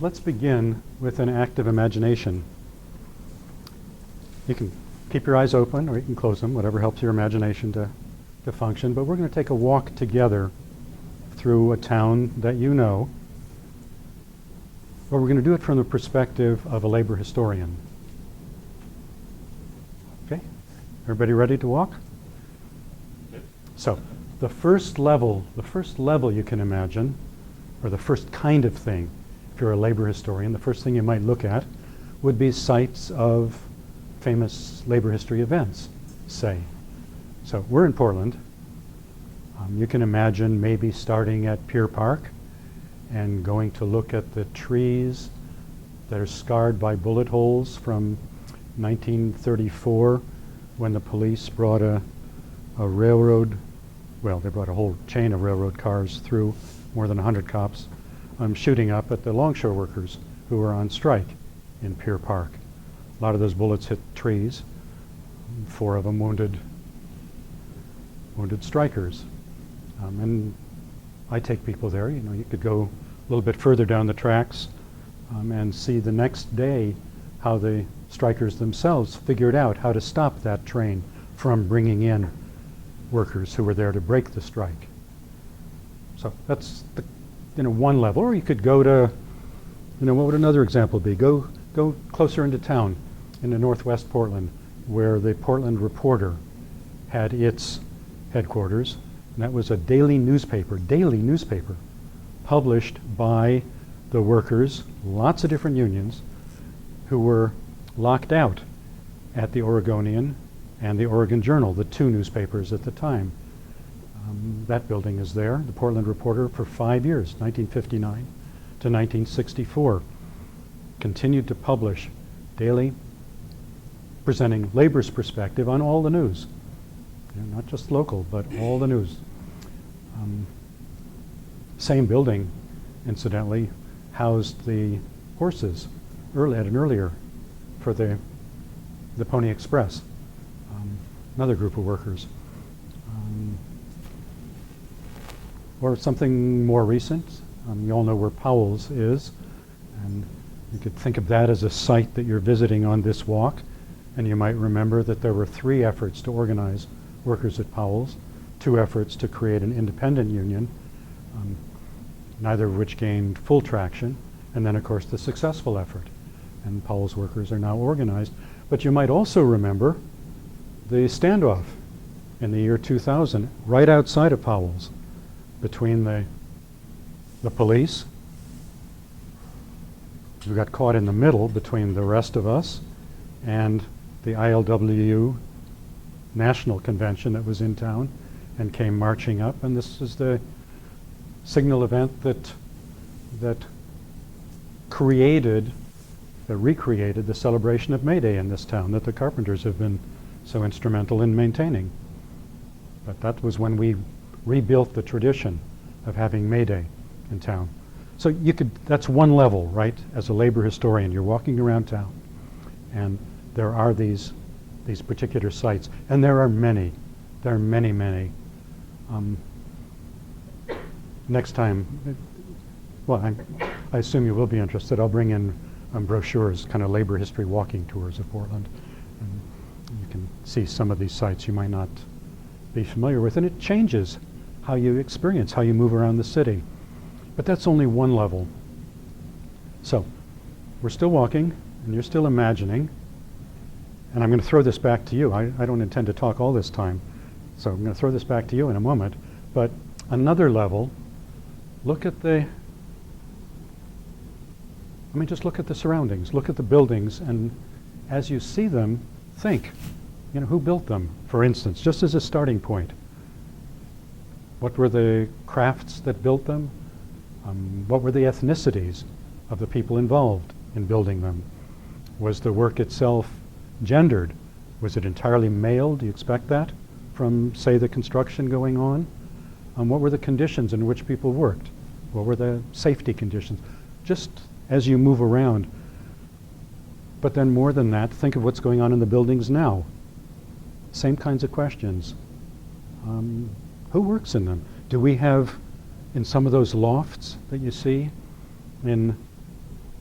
let's begin with an active imagination. You can keep your eyes open or you can close them, whatever helps your imagination to function. But we're going to take a walk together through a town that you know. But we're going to do it from the perspective of a labor historian. Okay? Everybody ready to walk? So, the first level you can imagine, or the first kind of thing, if you're a labor historian, the first thing you might look at would be sites of famous labor history events, say. So we're in Portland. You can imagine maybe starting at Pier Park and going to look at the trees that are scarred by bullet holes from 1934 when the police brought a railroad, well, they brought a whole chain of railroad cars through, more than 100 cops, shooting up at the Longshore workers who were on strike in Pier Park. A lot of those bullets hit trees. 4 of them wounded strikers. And I take people there. You know, you could go a little bit further down the tracks and see the next day how the strikers themselves figured out how to stop that train from bringing in workers who were there to break the strike. So that's the, one level. Or you could go to, what would another example be? Go closer into town, into northwest Portland, where the Portland Reporter had its headquarters. And that was a daily newspaper, published by the workers, lots of different unions, who were locked out at the Oregonian and the Oregon Journal, the 2 newspapers at the time. That building is there, the Portland Reporter, for 5 years, 1959 to 1964. Continued to publish daily, presenting labor's perspective on all the news. Not just local, but all the news. Same building, incidentally, housed the horses at an earlier for the Pony Express, another group of workers. Or something more recent, you all know where Powell's is, and you could think of that as a site that you're visiting on this walk, and you might remember that there were 3 efforts to organize workers at Powell's, 2 efforts to create an independent union, neither of which gained full traction, and then of course the successful effort. And Powell's workers are now organized. But you might also remember the standoff in the year 2000, right outside of Powell's, between the police, who got caught in the middle between the rest of us, and the ILWU National Convention that was in town and came marching up. And this is the signal event that recreated the celebration of May Day in this town that the Carpenters have been so instrumental in maintaining. But that was when we rebuilt the tradition of having May Day in town. So that's one level, right? As a labor historian, you're walking around town and there are these particular sites, and there are many. There are many. Next time, well, I assume you will be interested. I'll bring in brochures, kind of labor history walking tours of Portland. And you can see some of these sites you might not be familiar with, and it changes how you experience, how you move around the city. But that's only one level. So, we're still walking, and you're still imagining. And I'm going to throw this back to you. I don't intend to talk all this time, so I'm going to throw this back to you in a moment. But another level, just look at the surroundings, look at the buildings, and as you see them, think, who built them, for instance, just as a starting point. What were the crafts that built them? What were the ethnicities of the people involved in building them? Was the work itself gendered? Was it entirely male? Do you expect that from, say, the construction going on? What were the conditions in which people worked? What were the safety conditions? Just as you move around. But then more than that, think of what's going on in the buildings now. Same kinds of questions. Who works in them? Do we have, in some of those lofts that you see in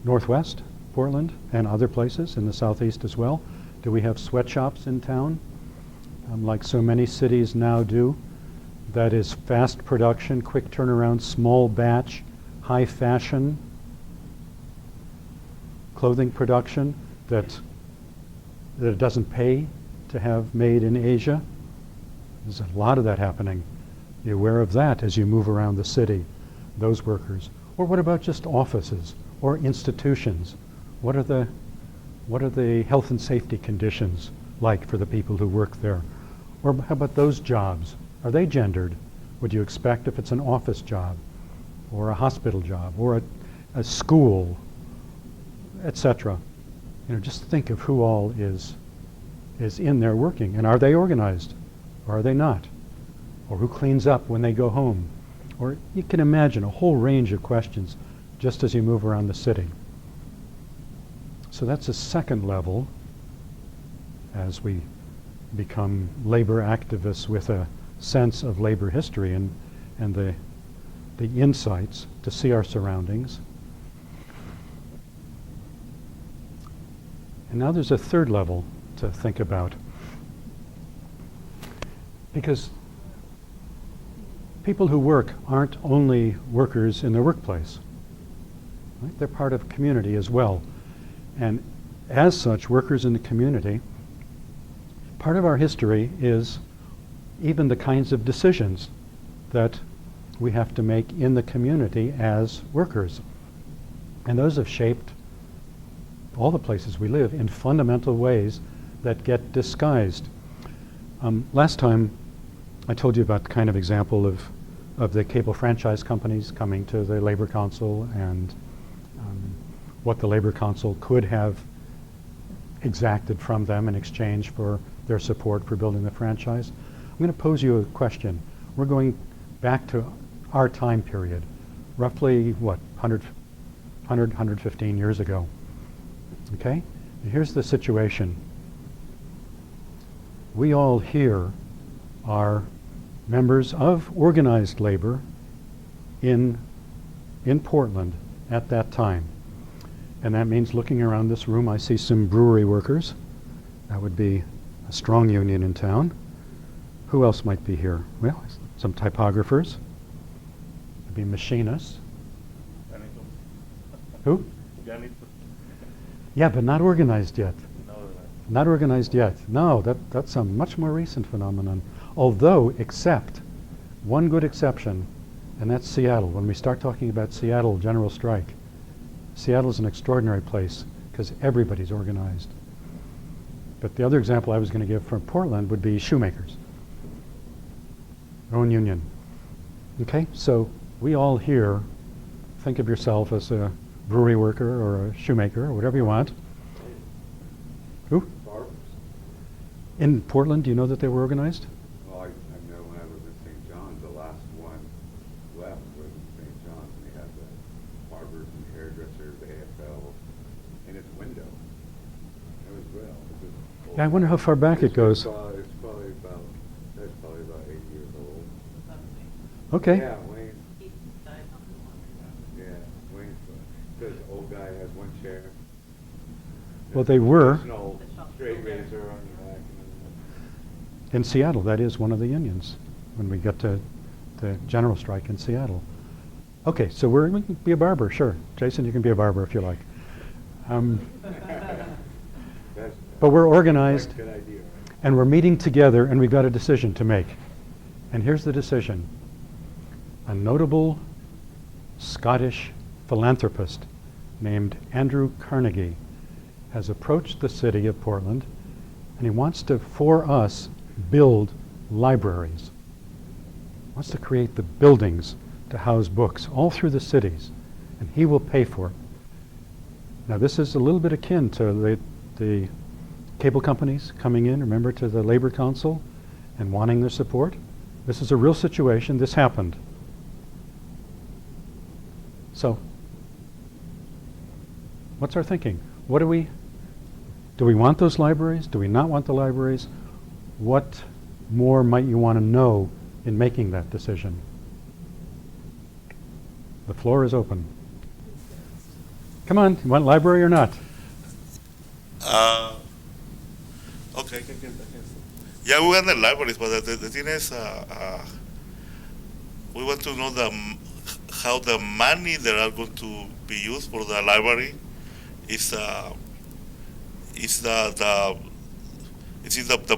Northwest Portland and other places in the southeast as well? Do we have sweatshops in town, like so many cities now do? That is fast production, quick turnaround, small batch, high fashion clothing production that it doesn't pay to have made in Asia. There's a lot of that happening. Be aware of that as you move around the city, those workers. Or what about just offices or institutions? What are the health and safety conditions like for the people who work there? Or how about those jobs? Are they gendered? Would you expect if it's an office job or a hospital job or a school, etc.? You know, just think of who all is in there working, and are they organized or are they not? Or who cleans up when they go home? Or you can imagine a whole range of questions just as you move around the city. So that's a second level as we become labor activists with a sense of labor history and the insights to see our surroundings. And now there's a third level to think about. Because people who work aren't only workers in their workplace. Right? They're part of community as well. And as such, workers in the community, part of our history is even the kinds of decisions that we have to make in the community as workers. And those have shaped all the places we live in fundamental ways that get disguised. Last time I told you about the kind of example of the cable franchise companies coming to the Labor Council and what the Labor Council could have exacted from them in exchange for their support for building the franchise. I'm going to pose you a question. We're going back to our time period, roughly, 115 years ago. Okay? And here's the situation. We all here are members of organized labor in Portland at that time. And that means looking around this room, I see some brewery workers. That would be a strong union in town. Who else might be here? Well, some typographers. There'd be machinists. Who? Yeah, but not organized yet. Not organized yet. No, that's a much more recent phenomenon. Although, except one good exception, and that's Seattle. When we start talking about Seattle General Strike, Seattle's an extraordinary place because everybody's organized. But the other example I was going to give from Portland would be shoemakers. Their own union. Okay, so we all here think of yourself as a brewery worker or a shoemaker or whatever you want. Who? Barbers. In Portland, do you know that they were organized? Well, I know when I was in St. John's, the last one left was in St. John's, and they had the barbers and hairdressers, the AFL, in its window. It was real. Yeah, I wonder how far back it goes. That's probably about 8 years old. Okay. Yeah, Wayne. Yeah, Wayne's. Because the old guy has one chair. Well, they were. Straight razor on the back. In Seattle, that is one of the unions when we get to the General Strike in Seattle. Okay, so we can be a barber, sure. Jason, you can be a barber if you like. But we're organized, That's a good idea, right? and we're meeting together, and we've got a decision to make. And here's the decision. A notable Scottish philanthropist named Andrew Carnegie has approached the city of Portland, and he wants to, for us, build libraries. He wants to create the buildings to house books all through the cities, and he will pay for it. Now, this is a little bit akin to the cable companies coming in, remember, to the Labor Council and wanting their support. This is a real situation. This happened. So, what's our thinking? Do we want those libraries? Do we not want the libraries? What more might you want to know in making that decision? The floor is open. Come on, you want library or not? Okay, I can. Yeah, we want the libraries, but the thing is, we want to know how the money that are going to be used for the library is the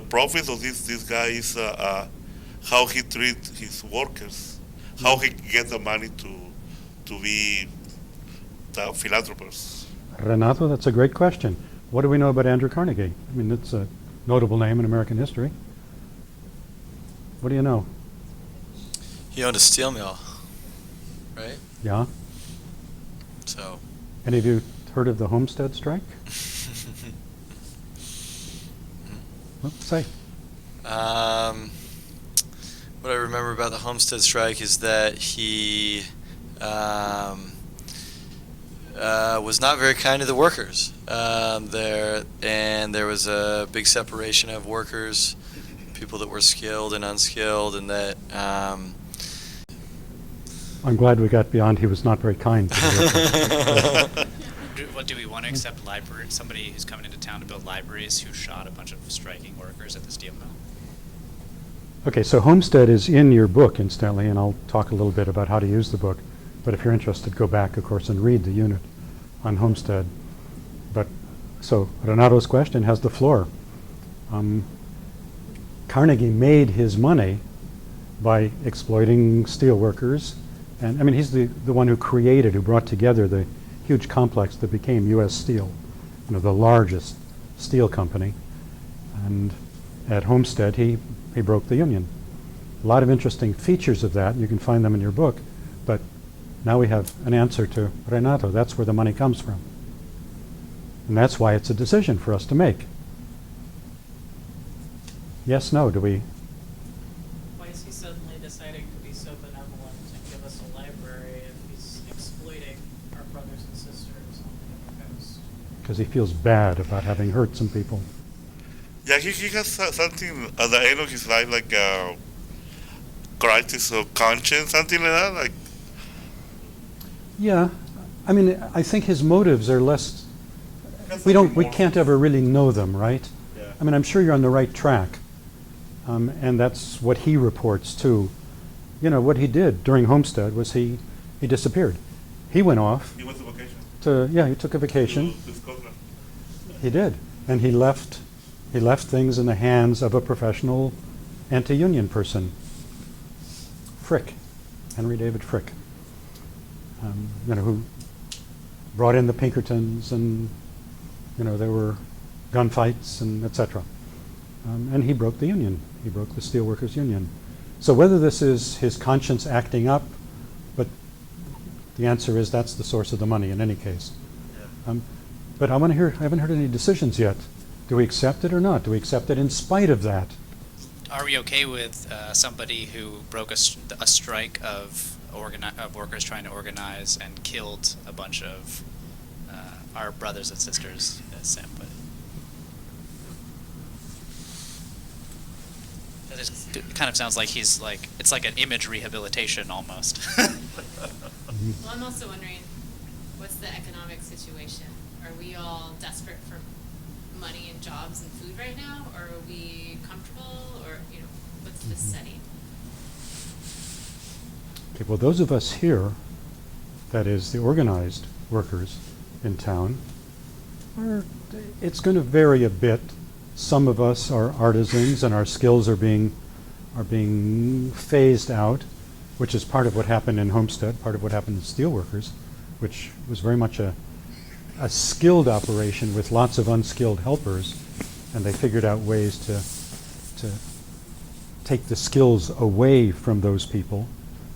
profit of this guy is how he treat his workers, how he get the money to be the philanthropist. Renato, that's a great question. What do we know about Andrew Carnegie? I mean, it's a notable name in American history. What do you know? He owned a steel mill, right? Yeah? So. Any of you heard of the Homestead Strike? Well, say. What I remember about the Homestead Strike is that he was not very kind to the workers there, and there was a big separation of workers, people that were skilled and unskilled, and that. I'm glad we got beyond he was not very kind to the workers. Do we want to accept somebody who's coming into town to build libraries who shot a bunch of striking workers at the steel mill? Okay, so Homestead is in your book, incidentally, and I'll talk a little bit about how to use the book. But if you're interested, go back, of course, and read the unit on Homestead. But so Renato's question has the floor. Carnegie made his money by exploiting steel workers. And I mean, he's the one who brought together the huge complex that became U.S. Steel, the largest steel company. And at Homestead, he broke the union. A lot of interesting features of that, you can find them in your book, but now we have an answer to Renato. That's where the money comes from. And that's why it's a decision for us to make. Yes, no, do we? Why is he suddenly deciding to be so benevolent and give us a library if he's exploiting our brothers and sisters on the other coast? Because he feels bad about having hurt some people. Yeah, he has something at the end of his life, like a crisis of conscience, something like that. Like. Yeah, I mean, I think his motives are less. We can't ever really know them, right? Yeah. I mean, I'm sure you're on the right track, and that's what he reports too. What he did during Homestead was he disappeared. He went off. He went to vacation. He took a vacation. To Scotland. He did, and he left things in the hands of a professional anti-union person, Frick, Henry David Frick, who brought in the Pinkertons, and there were gunfights and etc. And he broke the union. He broke the Steelworkers Union. So whether this is his conscience acting up, but the answer is that's the source of the money in any case. Yeah. But I haven't heard any decisions yet. Do we accept it or not? Do we accept it in spite of that? Are we okay with somebody who broke a strike of workers trying to organize and killed a bunch of our brothers and sisters at Sympathy? It kind of sounds like it's like an image rehabilitation almost. Well, I'm also wondering, what's the economic situation? Are we all desperate for money and jobs and food right now, or are we comfortable, or what's the setting? Okay, well, those of us here, that is the organized workers in town, it's going to vary a bit. Some of us are artisans, and our skills are being phased out, which is part of what happened in Homestead, part of what happened in steelworkers, which was very much a skilled operation with lots of unskilled helpers, and they figured out ways to take the skills away from those people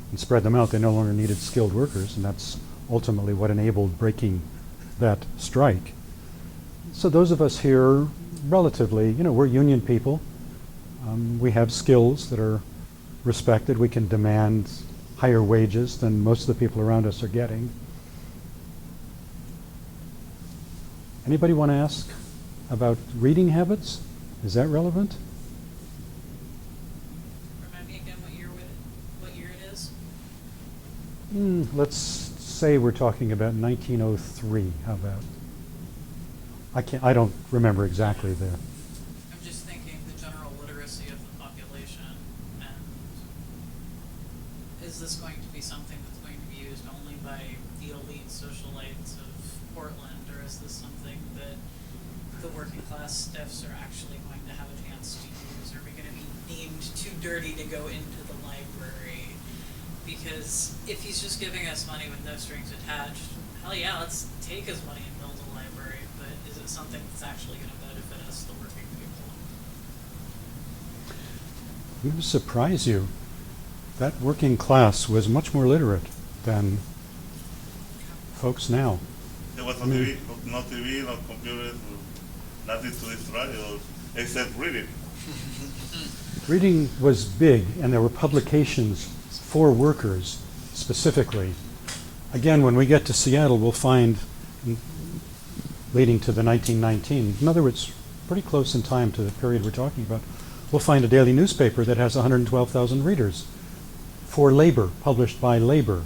and spread them out. They no longer needed skilled workers, and that's ultimately what enabled breaking that strike. So those of us here, relatively, we're union people. We have skills that are respected. We can demand higher wages than most of the people around us are getting. Anybody want to ask about reading habits? Is that relevant? Remind me again what year it is? Let's say we're talking about 1903. How about? I don't remember exactly the. I'm just thinking the general literacy of the population, and is this going to be something that's going to be used only by the elite socialites of Portland, or is this something that the working class stiffs are actually going to have a chance to use? Are we going to be deemed too dirty to go into the library? Because if he's just giving us money with no strings attached, hell yeah, let's take his money and build a library, but is it something that's actually going to benefit us, the working people? I'm going to surprise you. That working class was much more literate than folks now. There was no TV, no computers, nothing to distract you, except reading. Reading was big, and there were publications for workers specifically. Again, when we get to Seattle, we'll find, leading to the 1919, in other words, pretty close in time to the period we're talking about, we'll find a daily newspaper that has 112,000 readers for labor, published by labor.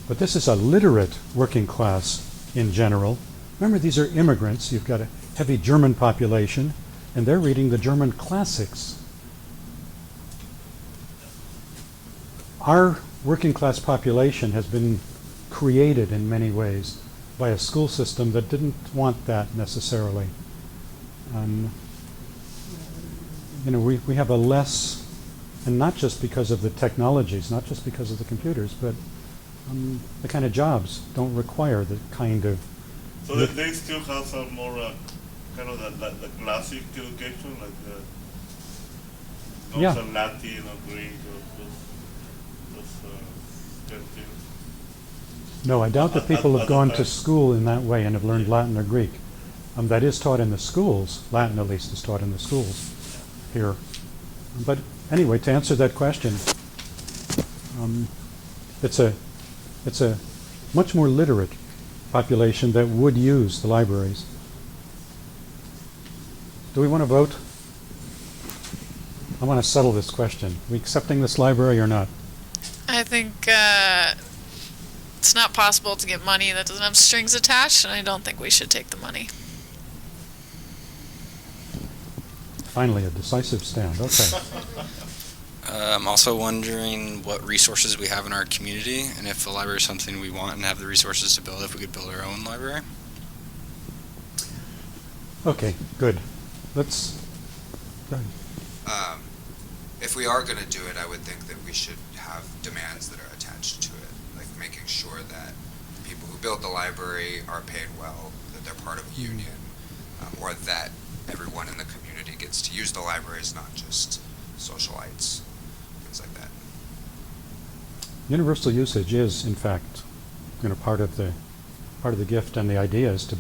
But this is a literate working class in general. Remember, these are immigrants. You've got a heavy German population, and they're reading the German classics. Our working class population has been created in many ways by a school system that didn't want that necessarily. We have a less, and not just because of the technologies, not just because of the computers, but the kind of jobs don't require the kind of. So that they still have some more kind of the classic education, like Yeah. some Latin or Greek or those kind of things. No, I doubt that people have gone to school in that way and have learned Latin or Greek. That is taught in the schools. Latin, at least, is taught in the schools here. But anyway, to answer that question, it's a much more literate population that would use the libraries. Do we want to vote? I want to settle this question. Are we accepting this library or not? I think it's not possible to get money that doesn't have strings attached, and I don't think we should take the money. Finally, a decisive stand. Okay. I'm also wondering what resources we have in our community, and if the library is something we want and have the resources to build, if we could build our own library. Okay, good. Let's. Go ahead. If we are going to do it, I would think that we should have demands that are attached to it, like making sure that people who build the library are paid well, that they're part of a union, or that everyone in the community gets to use the libraries, not just socialites, things like that. Universal usage is, in fact, part of the gift, and the idea is to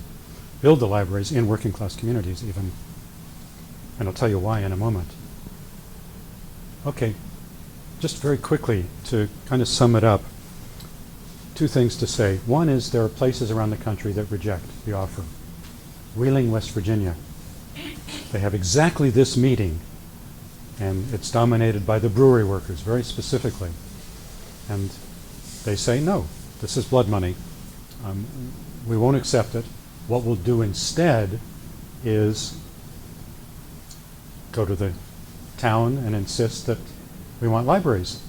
build the libraries in working class communities even. And I'll tell you why in a moment. Okay, just very quickly to kind of sum it up, two things to say. One is there are places around the country that reject the offer. Wheeling, West Virginia. They have exactly this meeting, and it's dominated by the brewery workers, very specifically. And they say, no, this is blood money. We won't accept it. What we'll do instead is go to the town and insist that we want libraries.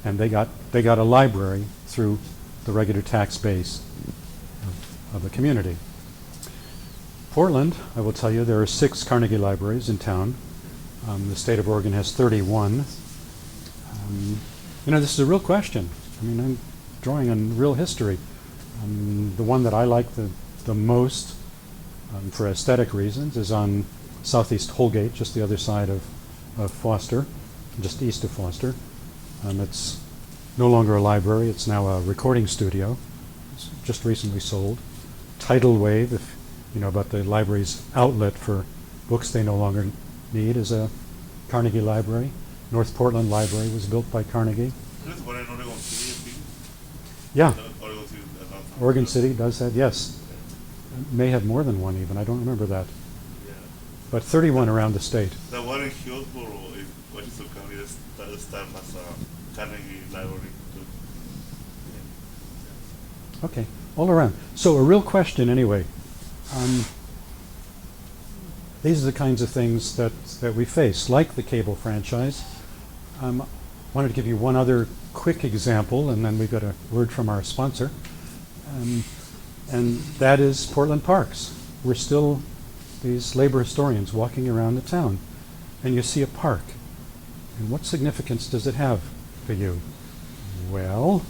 And they got a library through the regular tax base of the community. Portland, I will tell you, there are 6 Carnegie libraries in town. The state of Oregon has 31. This is a real question. I mean, I'm drawing on real history. The one that I like the most for aesthetic reasons is on Southeast Holgate, just the other side of Foster, just east of Foster. It's no longer a library, it's now a recording studio. It's just recently sold. Tidal Wave, if you know about the library's outlet for books they no longer need, is a Carnegie library. North Portland Library was built by Carnegie. There's one in Oregon City, I think. Yeah, Oregon City, Oregon City does that, yes. It may have more than one even, I don't remember that. Yeah. But 31 around the state. The one in Hillsboro, in Washington County, that starts as a Carnegie library too. Okay, all around. So a real question anyway. These are the kinds of things that we face, like the cable franchise. Wanted to give you one other quick example, and then we've got a word from our sponsor. And that is Portland Parks. We're still these labor historians walking around the town, and you see a park. And what significance does it have for you? Well,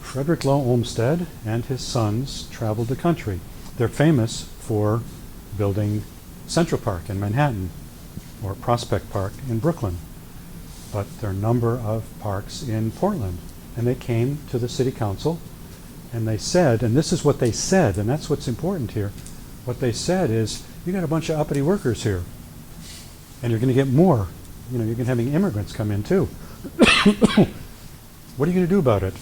Frederick Law Olmsted and his sons traveled the country. They're famous for building Central Park in Manhattan or Prospect Park in Brooklyn. But there are a number of parks in Portland. And they came to the city council and they said, and this is what they said, and that's what's important here. What they said is, you got a bunch of uppity workers here, and you're going to get more. You know, you're going to having immigrants come in too. What are you going to do about it?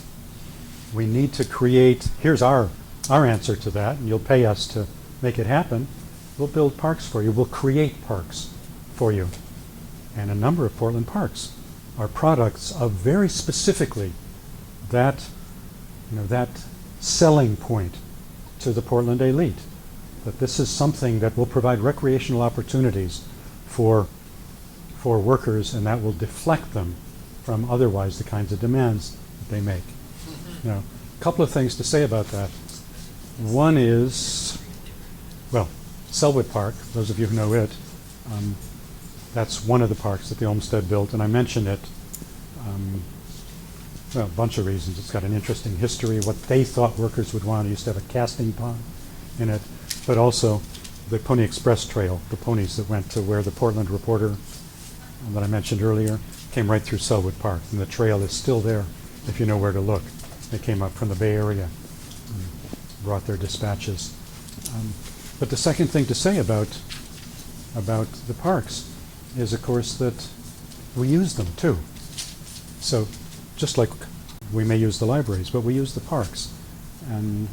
We need to create, here's our answer to that, and you'll pay us to make it happen. We'll build parks for you. We'll create parks for you. And a number of Portland parks are products of very specifically that, that selling point to the Portland elite. That this is something that will provide recreational opportunities for workers, and that will deflect them from otherwise the kinds of demands that they make. Now, a couple of things to say about that. One is, well, Selwood Park, those of you who know it, that's one of the parks that the Olmsted built, and I mention it, well, a bunch of reasons. It's got an interesting history, what they thought workers would want. It used to have a casting pond in it, but also the Pony Express Trail, the ponies that went to where the Portland Reporter that I mentioned earlier came right through Selwood Park, and the trail is still there if you know where to look. They came up from the Bay Area and brought their dispatches. But the second thing to say about the parks is, of course, that we use them too. So just like we may use the libraries, but we use the parks. And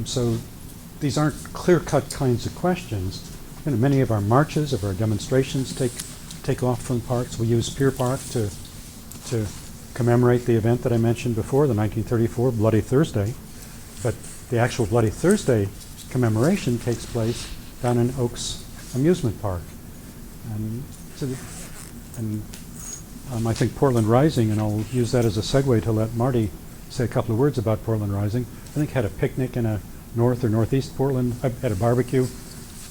so these aren't clear-cut kinds of questions. Many of our marches, of our demonstrations take off from parks. We use Pier Park to commemorate the event that I mentioned before, the 1934 Bloody Thursday. But the actual Bloody Thursday commemoration takes place down in Oaks Amusement Park. And I think Portland Rising, and I'll use that as a segue to let Marty say a couple of words about Portland Rising, I think had a picnic in a north or northeast Portland, had a barbecue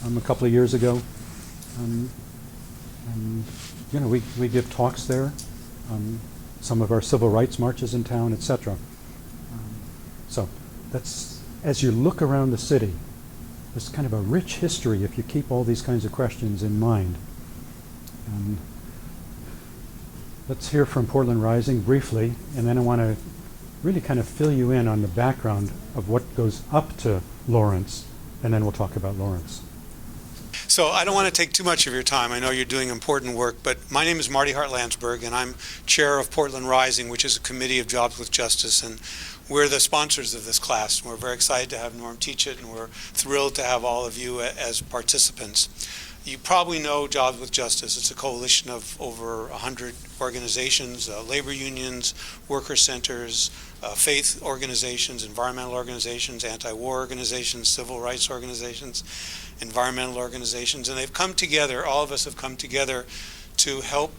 a couple of years ago. And we give talks there, some of our civil rights marches in town, etc. So that's, as you look around the city, there's kind of a rich history if you keep all these kinds of questions in mind. And let's hear from Portland Rising briefly, and then I want to really kind of fill you in on the background of what goes up to Lawrence, and then we'll talk about Lawrence. So I don't want to take too much of your time. I know you're doing important work, but my name is Marty Hart-Landsberg, and I'm chair of Portland Rising, which is a committee of Jobs with Justice, and we're the sponsors of this class. We're very excited to have Norm teach it, and we're thrilled to have all of you as participants. You probably know Jobs with Justice. It's a coalition of over 100 organizations, labor unions, worker centers, faith organizations, environmental organizations, anti-war organizations, civil rights organizations, environmental organizations, and they've come together, all of us have come together to help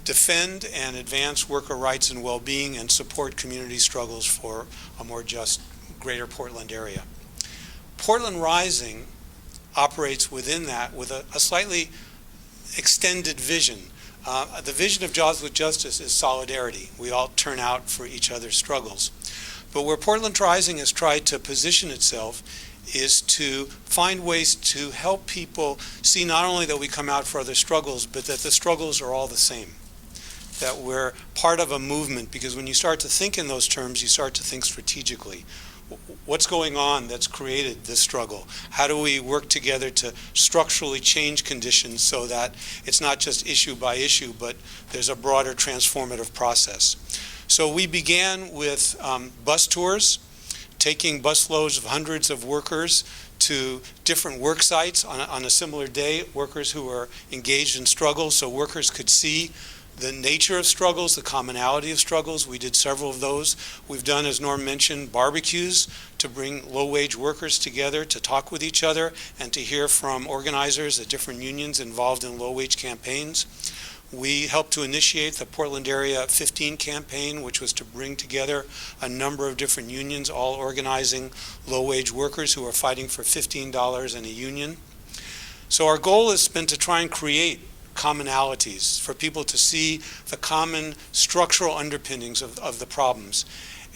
defend and advance worker rights and well-being and support community struggles for a more just greater Portland area. Portland Rising operates within that with a slightly extended vision. The vision of Jobs with Justice is solidarity. We all turn out for each other's struggles. But where Portland Rising has tried to position itself is to find ways to help people see not only that we come out for other struggles, but that the struggles are all the same. That we're part of a movement, because when you start to think in those terms, you start to think strategically. What's going on that's created this struggle? How do we work together to structurally change conditions so that it's not just issue by issue, but there's a broader transformative process? So we began with bus tours, taking busloads of hundreds of workers to different work sites on a similar day, workers who are engaged in struggle, so workers could see the nature of struggles, the commonality of struggles. We did several of those. We've done, as Norm mentioned, barbecues to bring low-wage workers together to talk with each other and to hear from organizers at different unions involved in low-wage campaigns. We helped to initiate the Portland Area 15 campaign, which was to bring together a number of different unions, all organizing low-wage workers who are fighting for $15 in a union. So our goal has been to try and create commonalities for people to see the common structural underpinnings of the problems.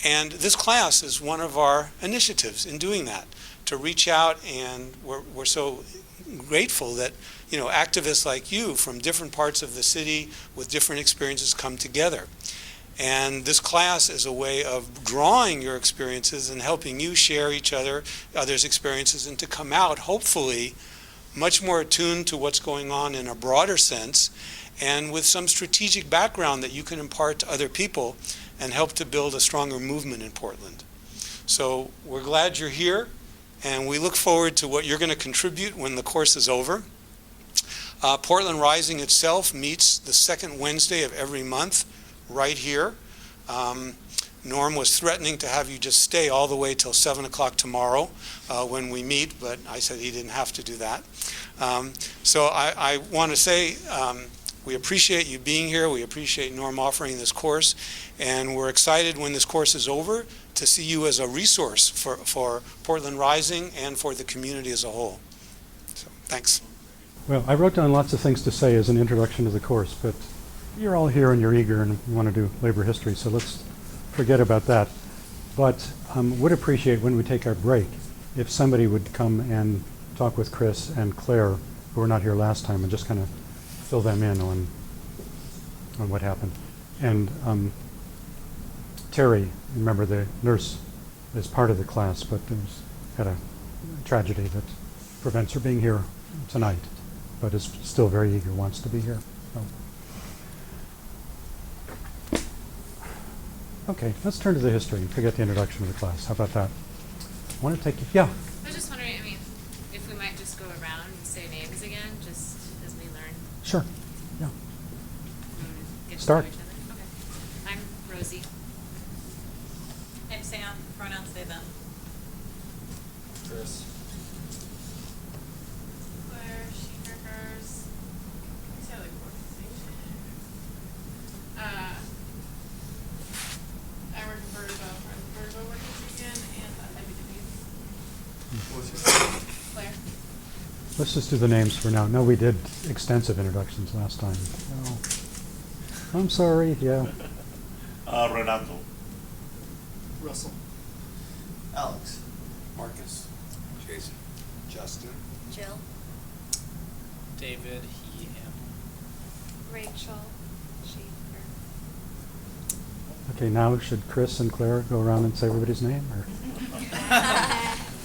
And this class is one of our initiatives in doing that, to reach out, and we're so grateful that activists like you from different parts of the city with different experiences come together. And this class is a way of drawing your experiences and helping you share others' experiences, and to come out, hopefully, much more attuned to what's going on in a broader sense, and with some strategic background that you can impart to other people and help to build a stronger movement in Portland. So we're glad you're here, and we look forward to what you're going to contribute when the course is over. Portland Rising itself meets the second Wednesday of every month right here. Norm was threatening to have you just stay all the way till 7 o'clock tomorrow when we meet, but I said he didn't have to do that. So I want to say we appreciate you being here. We appreciate Norm offering this course, and we're excited when this course is over to see you as a resource for Portland Rising and for the community as a whole. So thanks. Well, I wrote down lots of things to say as an introduction to the course, but you're all here and you're eager and you want to do labor history, so let's forget about that. But would appreciate when we take our break if somebody would come and talk with Chris and Claire, who were not here last time, and just kind of fill them in on what happened. And Terry, remember, the nurse is part of the class, but had a tragedy that prevents her being here tonight, but is still very eager, wants to be here. So. Okay, let's turn to the history and forget the introduction of the class. How about that? I want to take you, yeah. I was just wondering, if we might just go around and say names again, just as we learn. Sure, yeah. Get to Start. know each other. Okay. I'm Rosie. I'm Sam, pronouns they, them. Chris. Claire, she, her, hers. I say like organization. I work in Virgo working again, and I'd be Denise. Claire. Let's just do the names for now. No, we did extensive introductions last time. Oh. I'm sorry, yeah. Renato. Russell. Alex. Marcus. Jason. Justin. Jill. David, he, him. Rachel. She, her. Okay, now should Chris and Claire go around and say everybody's name? Or?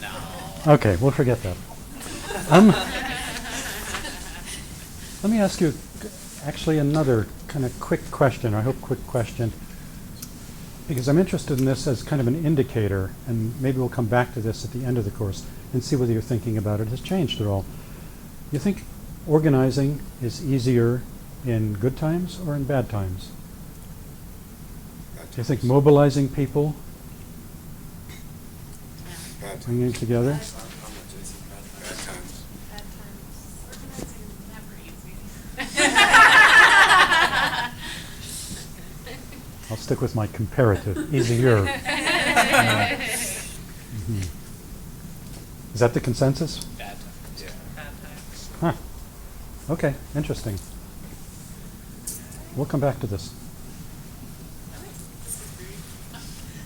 No. Okay, we'll forget that. Let me ask you actually another kind of quick question, I hope quick question, because I'm interested in this as kind of an indicator, and maybe we'll come back to this at the end of the course and see whether your thinking about it has changed at all. You think organizing is easier in good times or in bad times? Do you think mobilizing people, bringing them together? Bad times. Bad times. Organizing is never easy. I'll stick with my comparative, easier. Is that the consensus? Bad times. Yeah. Bad times. Huh. Okay, interesting. We'll come back to this. I might disagree.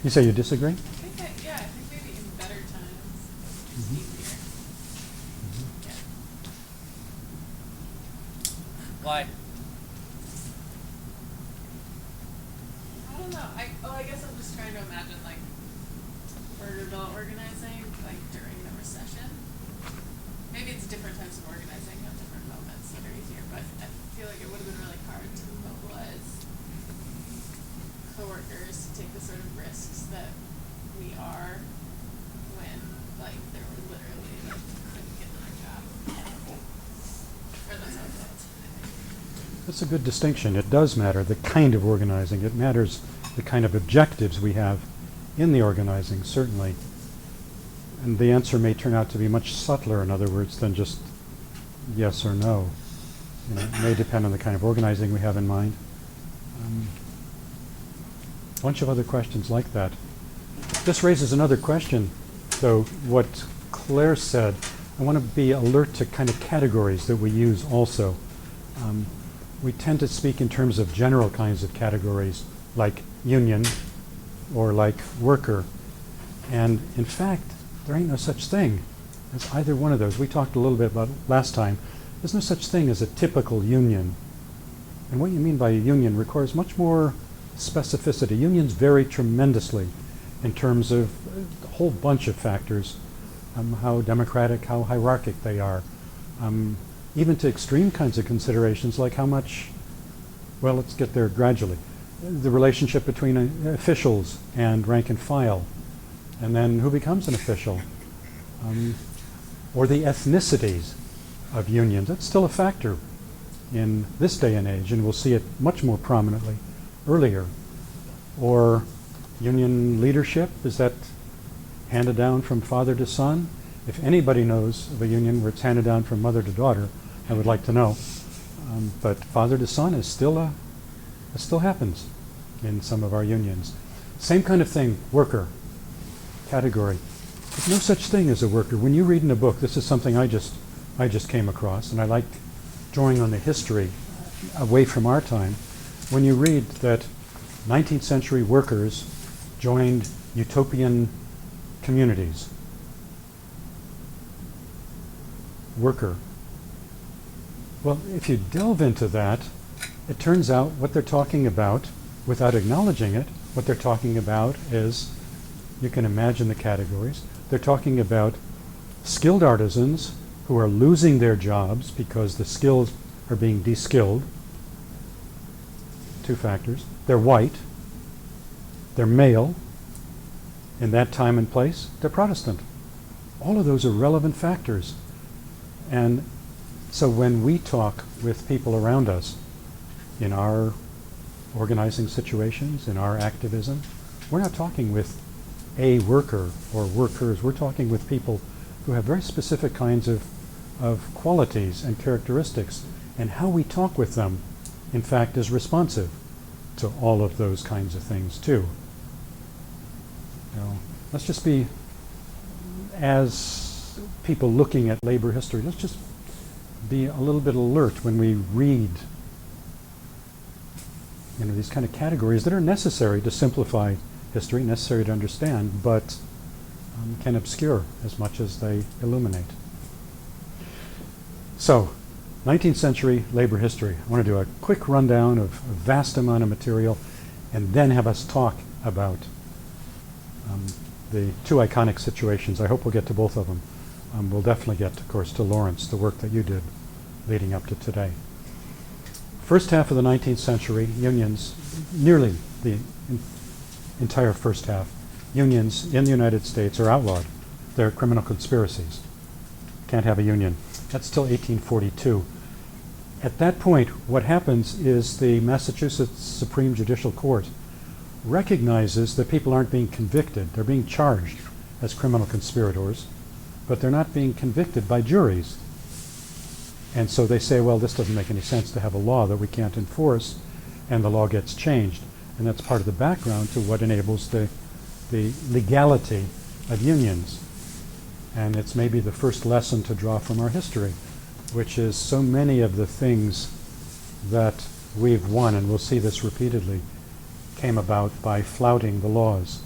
You say you disagree? I think maybe in better times, it's Mhm. easier. Yeah. Why? I don't know. I guess I'm just trying to imagine like Burgerville organizing like during the recession. Maybe it's different types of organizing at different moments that are easier, but I feel like it would have been really hard to mobilize coworkers to take the sort of risks that we are when like there were literally like couldn't get another job. Or that's how it felt, I think. That's a good distinction. It does matter, the kind of organizing. It matters the kind of objectives we have in the organizing, certainly. And the answer may turn out to be much subtler, in other words, than just yes or no. You know, it may depend on the kind of organizing we have in mind. A bunch of other questions like that. This raises another question, though, what Claire said. I want to be alert to kind of categories that we use also. We tend to speak in terms of general kinds of categories, like union or like worker. And in fact, there ain't no such thing as either one of those. We talked a little bit about it last time. There's no such thing as a typical union. And what you mean by a union requires much more specificity. Unions vary tremendously in terms of a whole bunch of factors, how democratic, how hierarchic they are, even to extreme kinds of considerations like how much, well, let's get there gradually, the relationship between officials and rank and file, and then who becomes an official, or the ethnicities of unions. That's still a factor in this day and age, and we'll see it much more prominently earlier. Or union leadership, is that handed down from father to son? If anybody knows of a union where it's handed down from mother to daughter, I would like to know. But father to son is still it still happens in some of our unions. Same kind of thing, worker category. There's no such thing as a worker. When you read in a book, this is something I just came across, and I like drawing on the history away from our time. When you read that 19th century workers joined utopian communities. Worker. Well, if you delve into that, it turns out what they're talking about, without acknowledging it, what they're talking about is, you can imagine the categories, they're talking about skilled artisans who are losing their jobs because the skills are being de-skilled. Two factors. They're white, they're male, in that time and place, they're Protestant. All of those are relevant factors. And so when we talk with people around us in our organizing situations, in our activism, we're not talking with a worker or workers. We're talking with people who have very specific kinds of qualities and characteristics, and how we talk with them, in fact, is responsive to all of those kinds of things too. You know, let's just be, as people looking at labor history, let's just be a little bit alert when we read, you know, these kind of categories that are necessary to simplify history, necessary to understand, but can obscure as much as they illuminate. So, 19th century labor history. I want to do a quick rundown of a vast amount of material and then have us talk about the two iconic situations. I hope we'll get to both of them. We'll definitely get, of course, to Lawrence, the work that you did leading up to today. First half of the 19th century, unions, nearly the entire first half, unions in the United States are outlawed. They're criminal conspiracies. Can't have a union. That's till 1842. At that point, what happens is the Massachusetts Supreme Judicial Court recognizes that people aren't being convicted. They're being charged as criminal conspirators, but they're not being convicted by juries. And so they say, well, this doesn't make any sense to have a law that we can't enforce, and the law gets changed. And that's part of the background to what enables the legality of unions. And it's maybe the first lesson to draw from our history, which is so many of the things that we've won, and we'll see this repeatedly, came about by flouting the laws.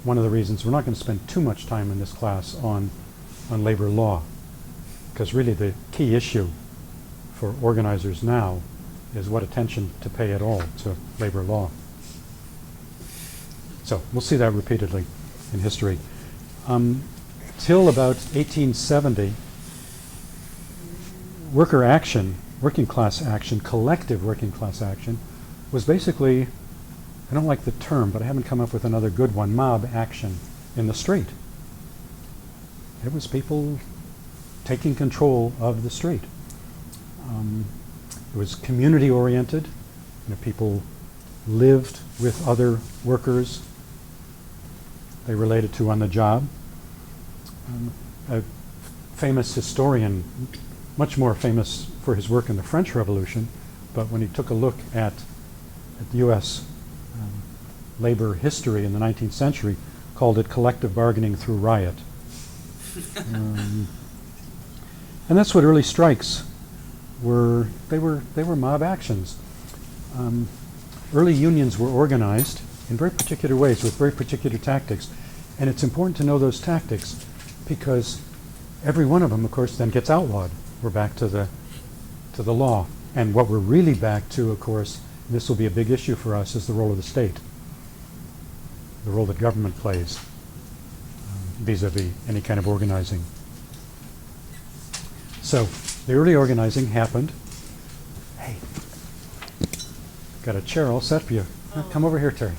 One of the reasons we're not going to spend too much time in this class on labor law, because really the key issue for organizers now is what attention to pay at all to labor law. So we'll see that repeatedly in history. Till about 1870, worker action, working class action, collective working class action, was basically, I don't like the term, but I haven't come up with another good one, mob action in the street. It was people taking control of the street. It was community oriented. People lived with other workers they related to on the job. A famous historian, much more famous for his work in the French Revolution, but when he took a look at the U.S. Labor history in the 19th century, called it collective bargaining through riot. And that's what early strikes were. They were mob actions. Early unions were organized in very particular ways with very particular tactics, and it's important to know those tactics because every one of them, of course, then gets outlawed. We're back to the law, and what we're really back to, of course, and this will be a big issue for us, is the role of the state, the role that government plays vis-a-vis any kind of organizing. So the early organizing happened. Hey, got a chair all set for you. Come over here, Terry.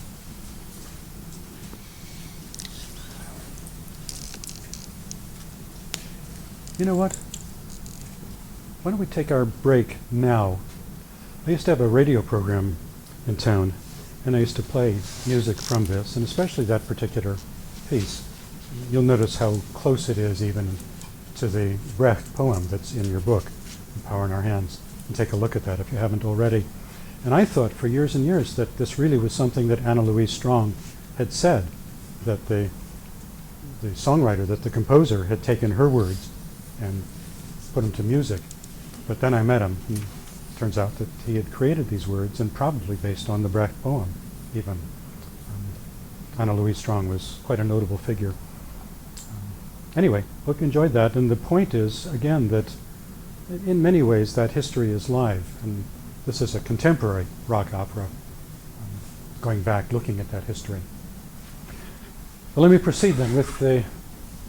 You know what? Why don't we take our break now? I used to have a radio program in town, and I used to play music from this, and especially that particular piece. You'll notice how close it is even to the Brecht poem that's in your book, The Power in Our Hands. And take a look at that if you haven't already. And I thought for years and years that this really was something that Anna Louise Strong had said, that the songwriter, that the composer had taken her words and put them to music. But then I met him, and it turns out that he had created these words, and probably based on the Brecht poem even. Anna Louise Strong was quite a notable figure. Anyway, hope you enjoyed that, and the point is, again, that in many ways that history is live, and this is a contemporary rock opera, going back, looking at that history. Well, let me proceed then with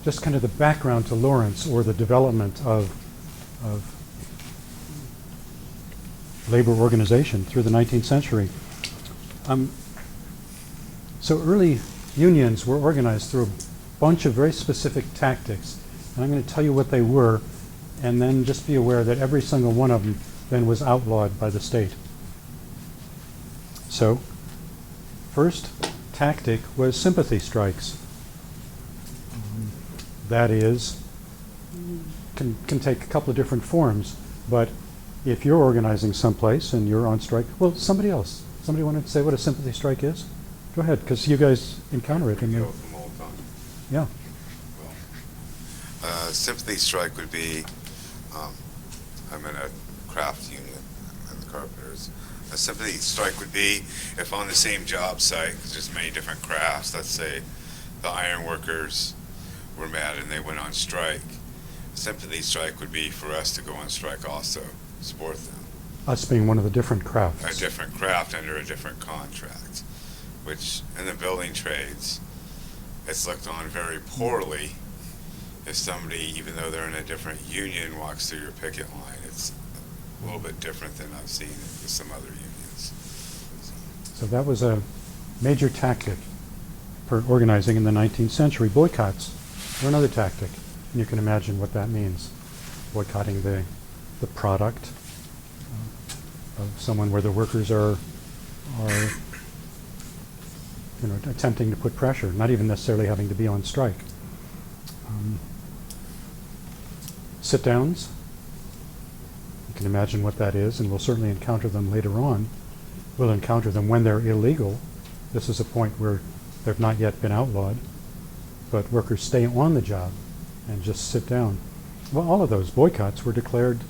just kind of the background to Lawrence, or the development of labor organization through the 19th century. So early unions were organized through a bunch of very specific tactics, and I'm going to tell you what they were, and then just be aware that every single one of them then was outlawed by the state. So, first tactic was sympathy strikes. That is, can take a couple of different forms, but if you're organizing someplace and you're on strike, well, somebody wanted to say what a sympathy strike is? Go ahead, because you guys encounter it. From all time. Yeah. Well, Sympathy Strike would be, I'm in a craft union, I'm in the carpenters. A Sympathy Strike would be if on the same job site, because there's many different crafts, let's say the iron workers were mad and they went on strike. Sympathy Strike would be for us to go on strike also, support them. Us being one of the different crafts. A different craft under a different contract, which in the building trades, it's looked on very poorly if somebody, even though they're in a different union, walks through your picket line. It's a little bit different than I've seen with some other unions. So that was a major tactic for organizing in the 19th century. Boycotts were another tactic, and you can imagine what that means. Boycotting the product of someone where the workers are attempting to put pressure, not even necessarily having to be on strike. Sit-downs, you can imagine what that is, and we'll certainly encounter them later on. We'll encounter them when they're illegal. This is a point where they've not yet been outlawed, but workers stay on the job and just sit down. Well, all of those boycotts were declared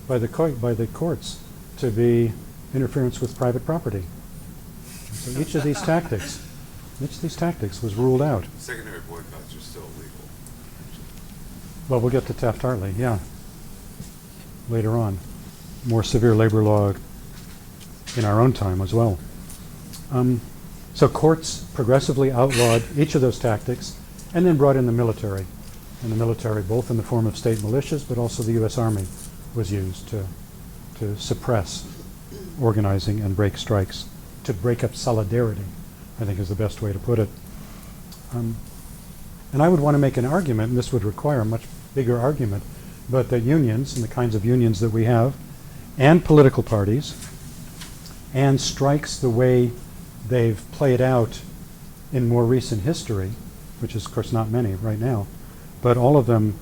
by the courts to be interference with private property. So each of these tactics was ruled out. Secondary boycotts are still illegal. Well, we'll get to Taft-Hartley, yeah, later on. More severe labor law in our own time as well. So courts progressively outlawed each of those tactics and then brought in the military. And the military, both in the form of state militias, but also the U.S. Army, was used to suppress organizing and break strikes, to break up solidarity, I think is the best way to put it. And I would want to make an argument, and this would require a much bigger argument, but that unions and the kinds of unions that we have and political parties, and strikes the way they've played out in more recent history, which is, of course, not many right now, but all of them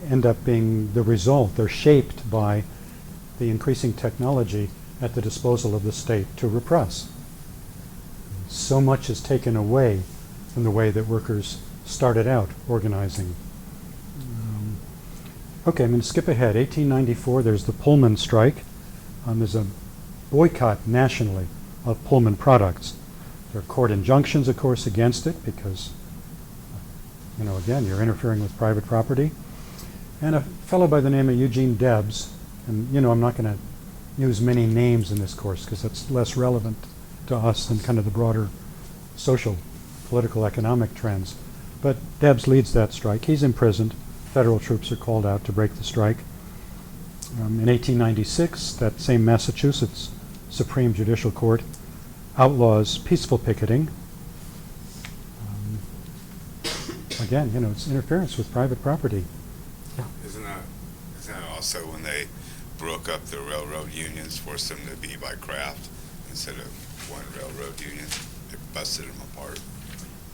end up being the result. They're shaped by the increasing technology at the disposal of the state to repress. So much is taken away from the way that workers started out organizing. Okay, I'm going to skip ahead. 1894, there's the Pullman strike. There's a boycott nationally of Pullman products. There are court injunctions, of course, against it because, again, you're interfering with private property. And a fellow by the name of Eugene Debs, and I'm not going to use many names in this course because that's less relevant to us than kind of the broader social, political, economic trends. But Debs leads that strike. He's imprisoned. Federal troops are called out to break the strike. In 1896, that same Massachusetts Supreme Judicial Court outlaws peaceful picketing. Again, it's interference with private property. Isn't that also when they broke up the railroad unions, forced them to be by craft instead of one railroad union? They busted them apart.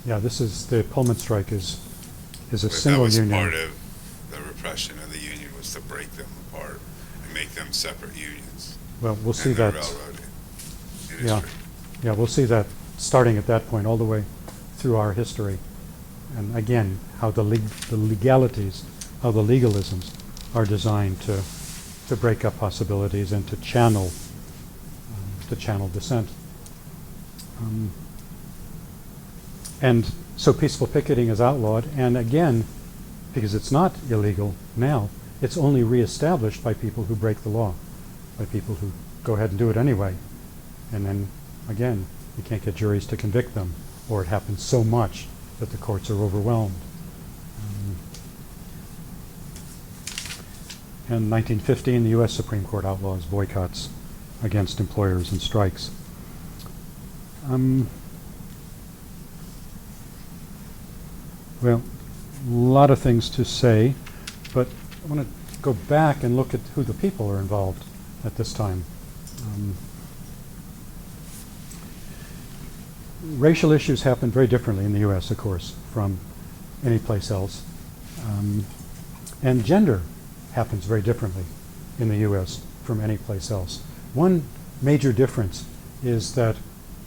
Yeah, this is the Pullman strike is a But single that was union. part of the repression of the union, was to break them apart and make them separate unions. Well, we'll see and the that. railroad Yeah, industry. yeah, we'll see that starting at that point all the way through our history. And again, how the legalities, how the legalisms are designed to break up possibilities and to channel dissent. And so peaceful picketing is outlawed, and again, because it's not illegal now, it's only reestablished by people who break the law, by people who go ahead and do it anyway. And then, again, you can't get juries to convict them, or it happens so much that the courts are overwhelmed. In 1915, the U.S. Supreme Court outlaws boycotts against employers and strikes. Well, a lot of things to say, but I want to go back and look at who the people are involved at this time. Racial issues happen very differently in the U.S., of course, from any place else. And gender happens very differently in the U.S. from any place else. One major difference is that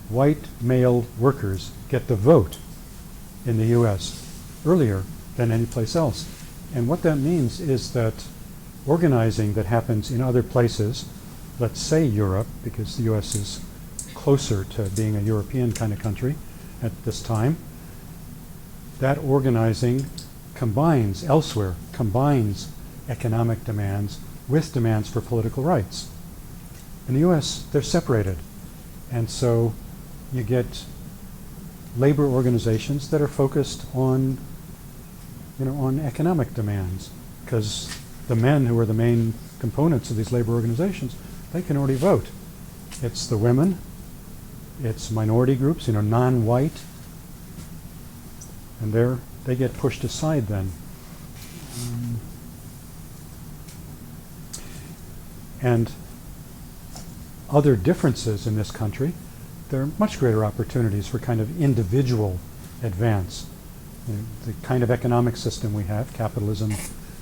white male workers get the vote in the U.S. earlier than any place else. And what that means is that organizing that happens in other places, let's say Europe, because the U.S. is closer to being a European kind of country at this time, that organizing combines economic demands with demands for political rights. In the U.S., they're separated. And so you get labor organizations that are focused on, on economic demands, because the men who are the main components of these labor organizations, they can already vote. It's the women, it's minority groups, non-white, and they get pushed aside then. And other differences in this country, there are much greater opportunities for kind of individual advance. The kind of economic system we have, capitalism,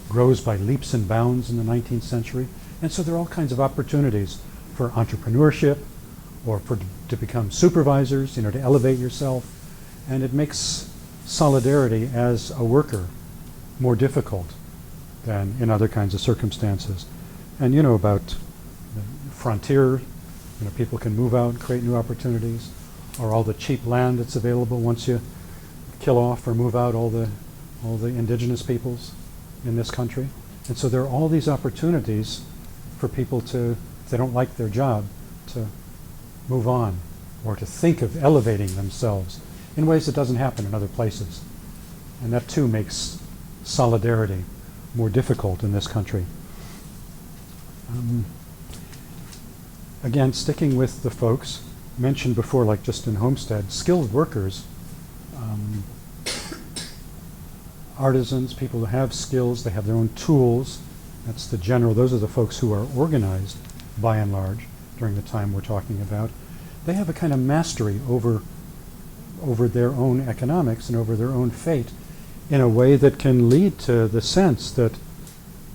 grows by leaps and bounds in the 19th century, and so there are all kinds of opportunities for entrepreneurship or to become supervisors, to elevate yourself, and it makes solidarity as a worker more difficult than in other kinds of circumstances. And about the frontier, people can move out and create new opportunities, or all the cheap land that's available once you kill off or move out all the indigenous peoples in this country. And so there are all these opportunities for people to, if they don't like their job, to move on or to think of elevating themselves in ways that doesn't happen in other places. And that too makes solidarity more difficult in this country. Again, sticking with the folks mentioned before, like just in Homestead, skilled workers, artisans, people who have skills, they have their own tools, That's the general, those are the folks who are organized, by and large, during the time we're talking about. They have a kind of mastery over their own economics and over their own fate in a way that can lead to the sense that,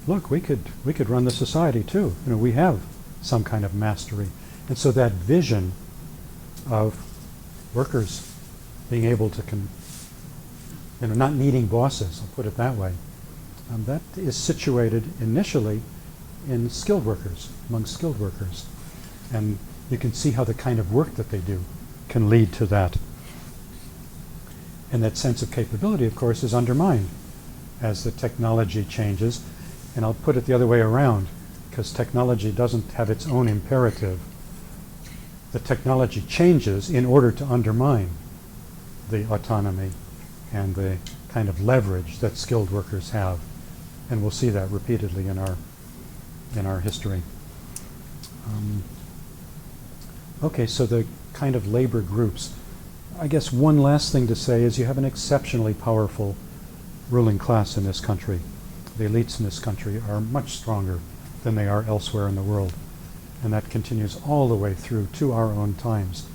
look, we could run the society too. We have some kind of mastery. And so that vision of workers being able to, not needing bosses, I'll put it that way, that is situated initially in skilled workers, among skilled workers. And you can see how the kind of work that they do can lead to that. And that sense of capability, of course, is undermined as the technology changes. And I'll put it the other way around, because technology doesn't have its own imperative. The technology changes in order to undermine the autonomy and the kind of leverage that skilled workers have. And we'll see that repeatedly in our history. Okay, so the kind of labor groups. I guess one last thing to say is you have an exceptionally powerful ruling class in this country. The elites in this country are much stronger than they are elsewhere in the world. And that continues all the way through to our own times.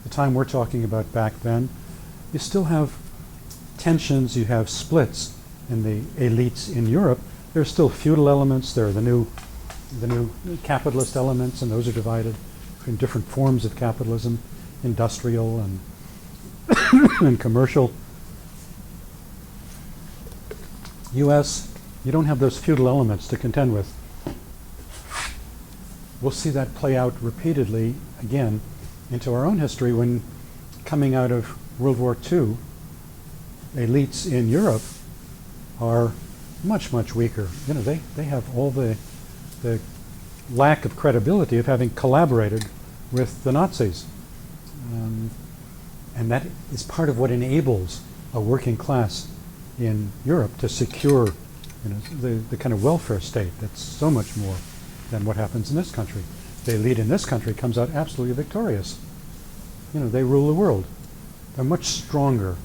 The time we're talking about back then, you still have tensions, you have splits in the elites in Europe. There are still feudal elements, there are the new capitalist elements, and those are divided in different forms of capitalism, industrial and and commercial. U.S., you don't have those feudal elements to contend with. We'll see that play out repeatedly again into our own history when, coming out of World War II, elites in Europe are much, much weaker. They have all the lack of credibility of having collaborated with the Nazis. And that is part of what enables a working class in Europe to secure the kind of welfare state that's so much more than what happens in this country. The elite in this country comes out absolutely victorious. They rule the world. They're much stronger.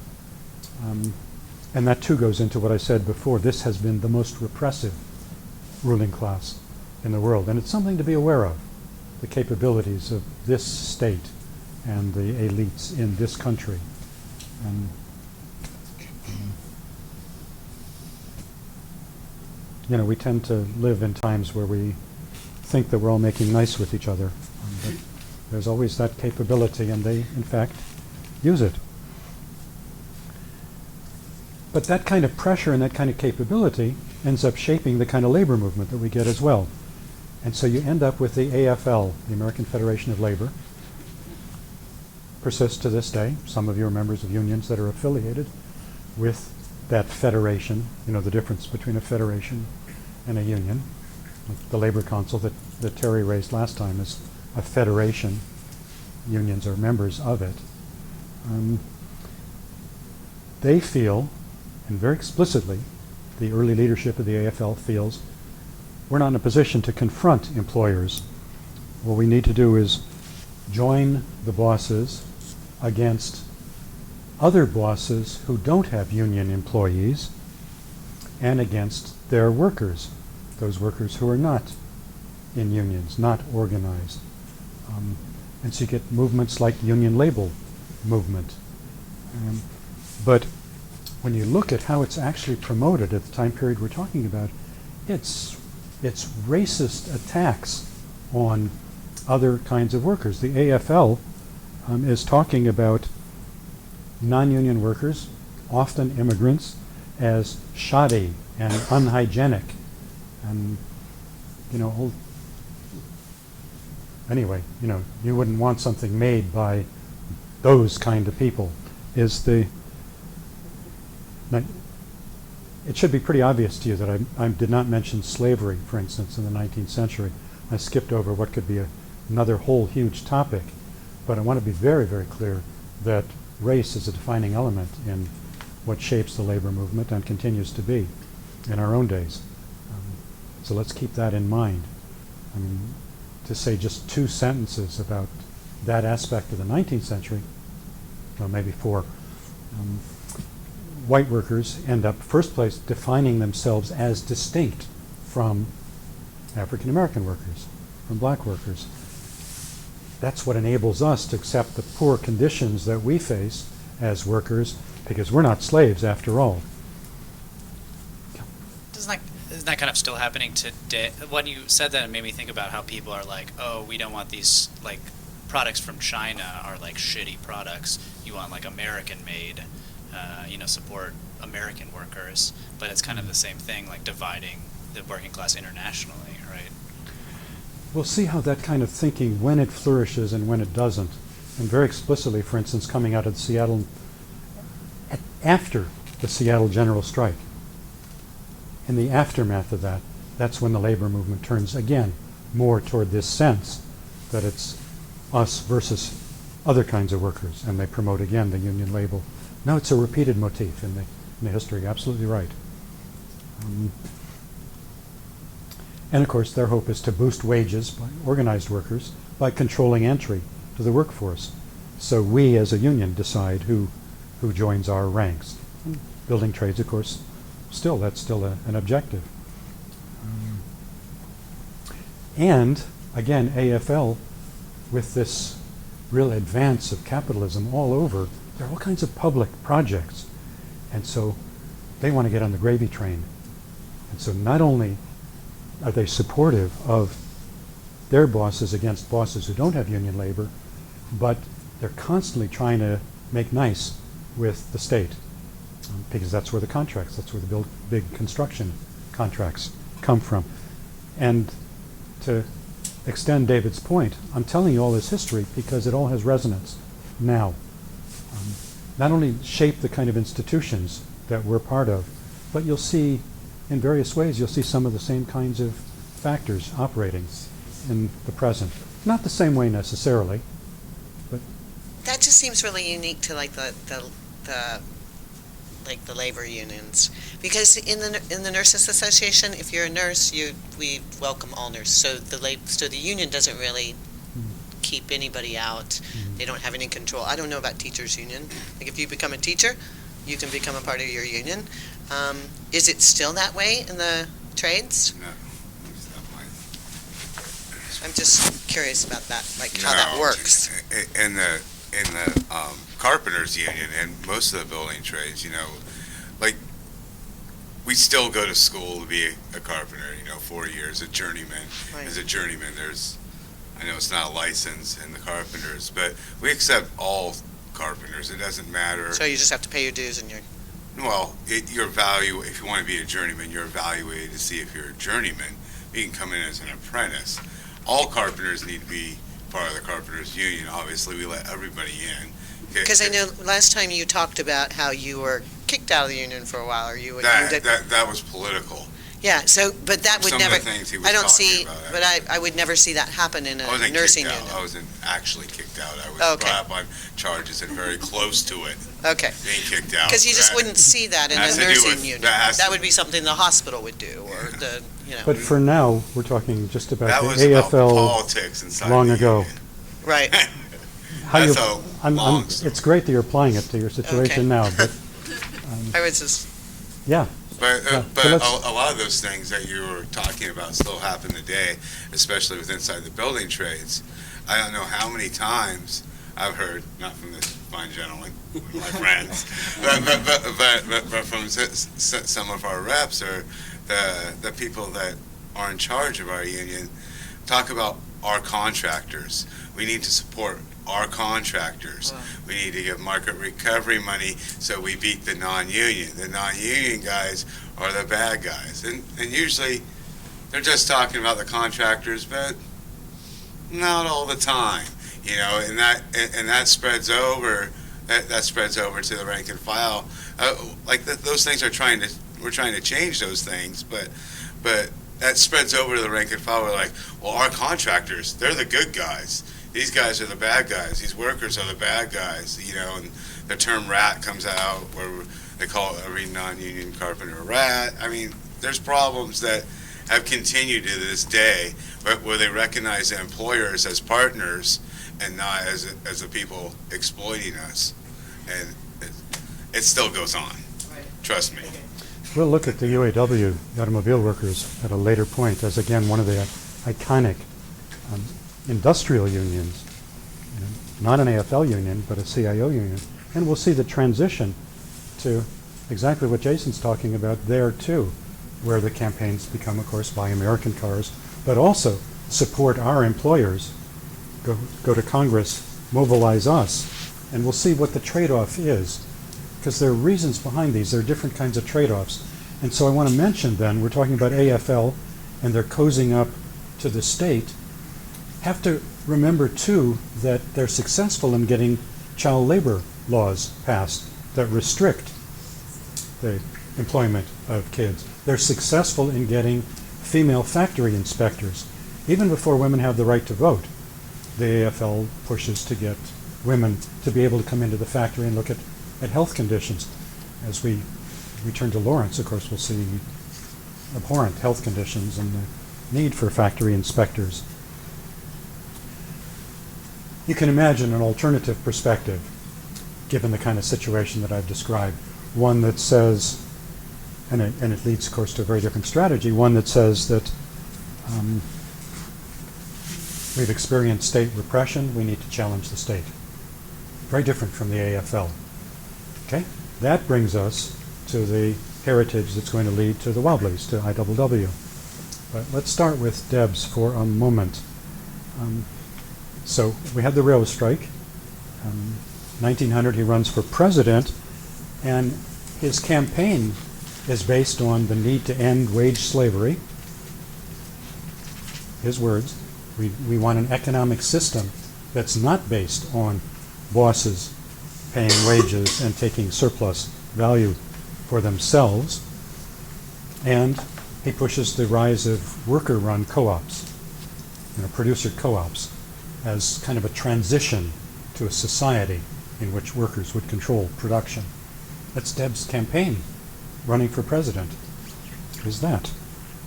And that too goes into what I said before. This has been the most repressive ruling class in the world. And it's something to be aware of, the capabilities of this state and the elites in this country. We tend to live in times where we think that we're all making nice with each other. But there's always that capability, and they, in fact, use it. But that kind of pressure and that kind of capability ends up shaping the kind of labor movement that we get as well. And so you end up with the AFL, the American Federation of Labor, persists to this day. Some of you are members of unions that are affiliated with that federation. The difference between a federation and a union. Like the Labor Council that Terry raised last time is a federation. Unions are members of it. They feel, and very explicitly, the early leadership of the AFL feels, we're not in a position to confront employers. What we need to do is join the bosses against other bosses who don't have union employees and against their workers, those workers who are not in unions, not organized. And so you get movements like Union Label movement. But when you look at how it's actually promoted at the time period we're talking about, it's racist attacks on other kinds of workers. The AFL is talking about non-union workers, often immigrants, as shoddy and unhygienic. And, anyway, you wouldn't want something made by those kind of people. Now, it should be pretty obvious to you that I did not mention slavery, for instance, in the 19th century. I skipped over what could be another whole huge topic. But I want to be very, very clear that race is a defining element in what shapes the labor movement and continues to be in our own days. So let's keep that in mind. To say just two sentences about that aspect of the 19th century, well, maybe four. White workers end up, first place, defining themselves as distinct from African American workers, from black workers. That's what enables us to accept the poor conditions that we face as workers, because we're not slaves after all. Isn't that kind of still happening today? When you said that, it made me think about how people are like, oh, we don't want these, like, products from China are like shitty products. You want like American made, support American workers. But it's kind of the same thing, like dividing the working class internationally, right? We'll see how that kind of thinking, when it flourishes and when it doesn't. And very explicitly, for instance, coming out of the Seattle, after the Seattle General Strike. In the aftermath of that, that's when the labor movement turns again more toward this sense that it's us versus other kinds of workers, and they promote again the union label. Now it's a repeated motif in the history, absolutely right. And of course their hope is to boost wages by organized workers by controlling entry to the workforce. So we as a union decide who joins our ranks. And building trades, of course, that's still an objective. And again, AFL, with this real advance of capitalism all over, there are all kinds of public projects. And so they want to get on the gravy train. And so not only are they supportive of their bosses against bosses who don't have union labor, but they're constantly trying to make nice with the state, because that's where the big construction contracts come from. And to extend David's point, I'm telling you all this history because it all has resonance now. Not only shape the kind of institutions that we're part of, but you'll see in various ways, you'll see some of the same kinds of factors operating in the present. Not the same way necessarily, but that just seems really unique to like the labor unions, because in the Nurses Association, if you're a nurse, we welcome all nurses. So the union doesn't really keep anybody out. They don't have any control. I don't know about teachers' union. Like if you become a teacher, you can become a part of your union. Is it still that way in the trades? No, it's not mine. I'm just curious about that, like how that works. In the carpenters union and most of the building trades, like we still go to school to be a carpenter, 4 years, a journeyman. Right. As a journeyman, I know it's not a license in the carpenters, but we accept all carpenters. It doesn't matter. So you just have to pay your dues and Well, if you want to be a journeyman, you're evaluated to see if you're a journeyman. You can come in as an apprentice. All carpenters need to be part of the carpenters union. Obviously, we let everybody in. because I know last time you talked about how you were kicked out of the union for a while, or you would. That was political. Yeah. So, but that would Some never. of the things he was I don't talking see, about, but I would never see that happen in a I wasn't nursing kicked union. out. I wasn't actually kicked out. I was Okay. brought up on charges and very close to it. Okay. Being kicked out. Because you just wouldn't see that in has a to do nursing with- union. that Would be something the hospital would do, or But for now, we're talking just about That the was about AFL politics inside long the ago. union. Right. How That's you- a long story. It's great that you're applying it to your situation now, but I was just. yeah. But Yeah, but so a let's- lot of those things that you were talking about still happen today, especially with inside the building trades. I don't know how many times I've heard, not from this fine gentleman, my friends, but from some of our reps or the people that are in charge of our union talk about our contractors. We need to support our contractors. Wow. We need to give market recovery money so we beat the non-union. The non-union guys are the bad guys. And usually they're just talking about the contractors, but not all the time. And that spreads over. That spreads over to the rank and file. Those things we're trying to change those things, but that spreads over to the rank and file. We're like, well, our contractors, they're the good guys. These guys are the bad guys. These workers are the bad guys, and the term rat comes out where they call every non-union carpenter a rat. I mean, there's problems that have continued to this day where they recognize the employers as partners and not as the people exploiting us. And it still goes on. Right. Trust me. We'll look at the UAW, the automobile workers, at a later point as, again, one of the iconic industrial unions. You know, not an AFL union, but a CIO union. And we'll see the transition to exactly what Jason's talking about there, too, where the campaigns become, of course, buy American cars, but also support our employers, go to Congress, mobilize us, and we'll see what the trade-off is. Because there are reasons behind these. There are different kinds of trade-offs. And so I want to mention then, we're talking about AFL, and they're cozying up to the state. Have to remember, too, that they're successful in getting child labor laws passed that restrict the employment of kids. They're successful in getting female factory inspectors. Even before women have the right to vote, the AFL pushes to get women to be able to come into the factory and look at health conditions. As we return to Lawrence, of course, we'll see abhorrent health conditions and the need for factory inspectors. You can imagine an alternative perspective, given the kind of situation that I've described. One that says, and it leads, of course, to a very different strategy, one that says that we've experienced state repression, we need to challenge the state. Very different from the AFL. Okay? That brings us to the heritage that's going to lead to the Wobblies, to IWW. But let's start with Debs for a moment. So we had the railroad strike. 1900, he runs for president, and his campaign is based on the need to end wage slavery. His words, we want an economic system that's not based on bosses paying wages and taking surplus value for themselves. And he pushes the rise of worker-run co-ops, producer co-ops, as kind of a transition to a society in which workers would control production. That's Debs' campaign, running for president, is that.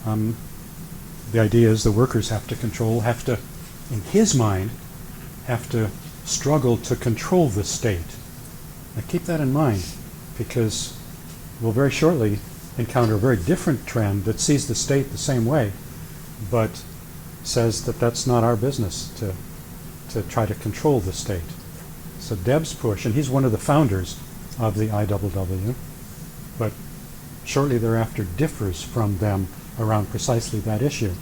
The idea is the workers have to, in his mind, have to struggle to control the state. Now keep that in mind, because we'll very shortly encounter a very different trend that sees the state the same way, but says that that's not our business to try to control the state. So Debs' push, and he's one of the founders of the IWW, but shortly thereafter differs from them around precisely that issue,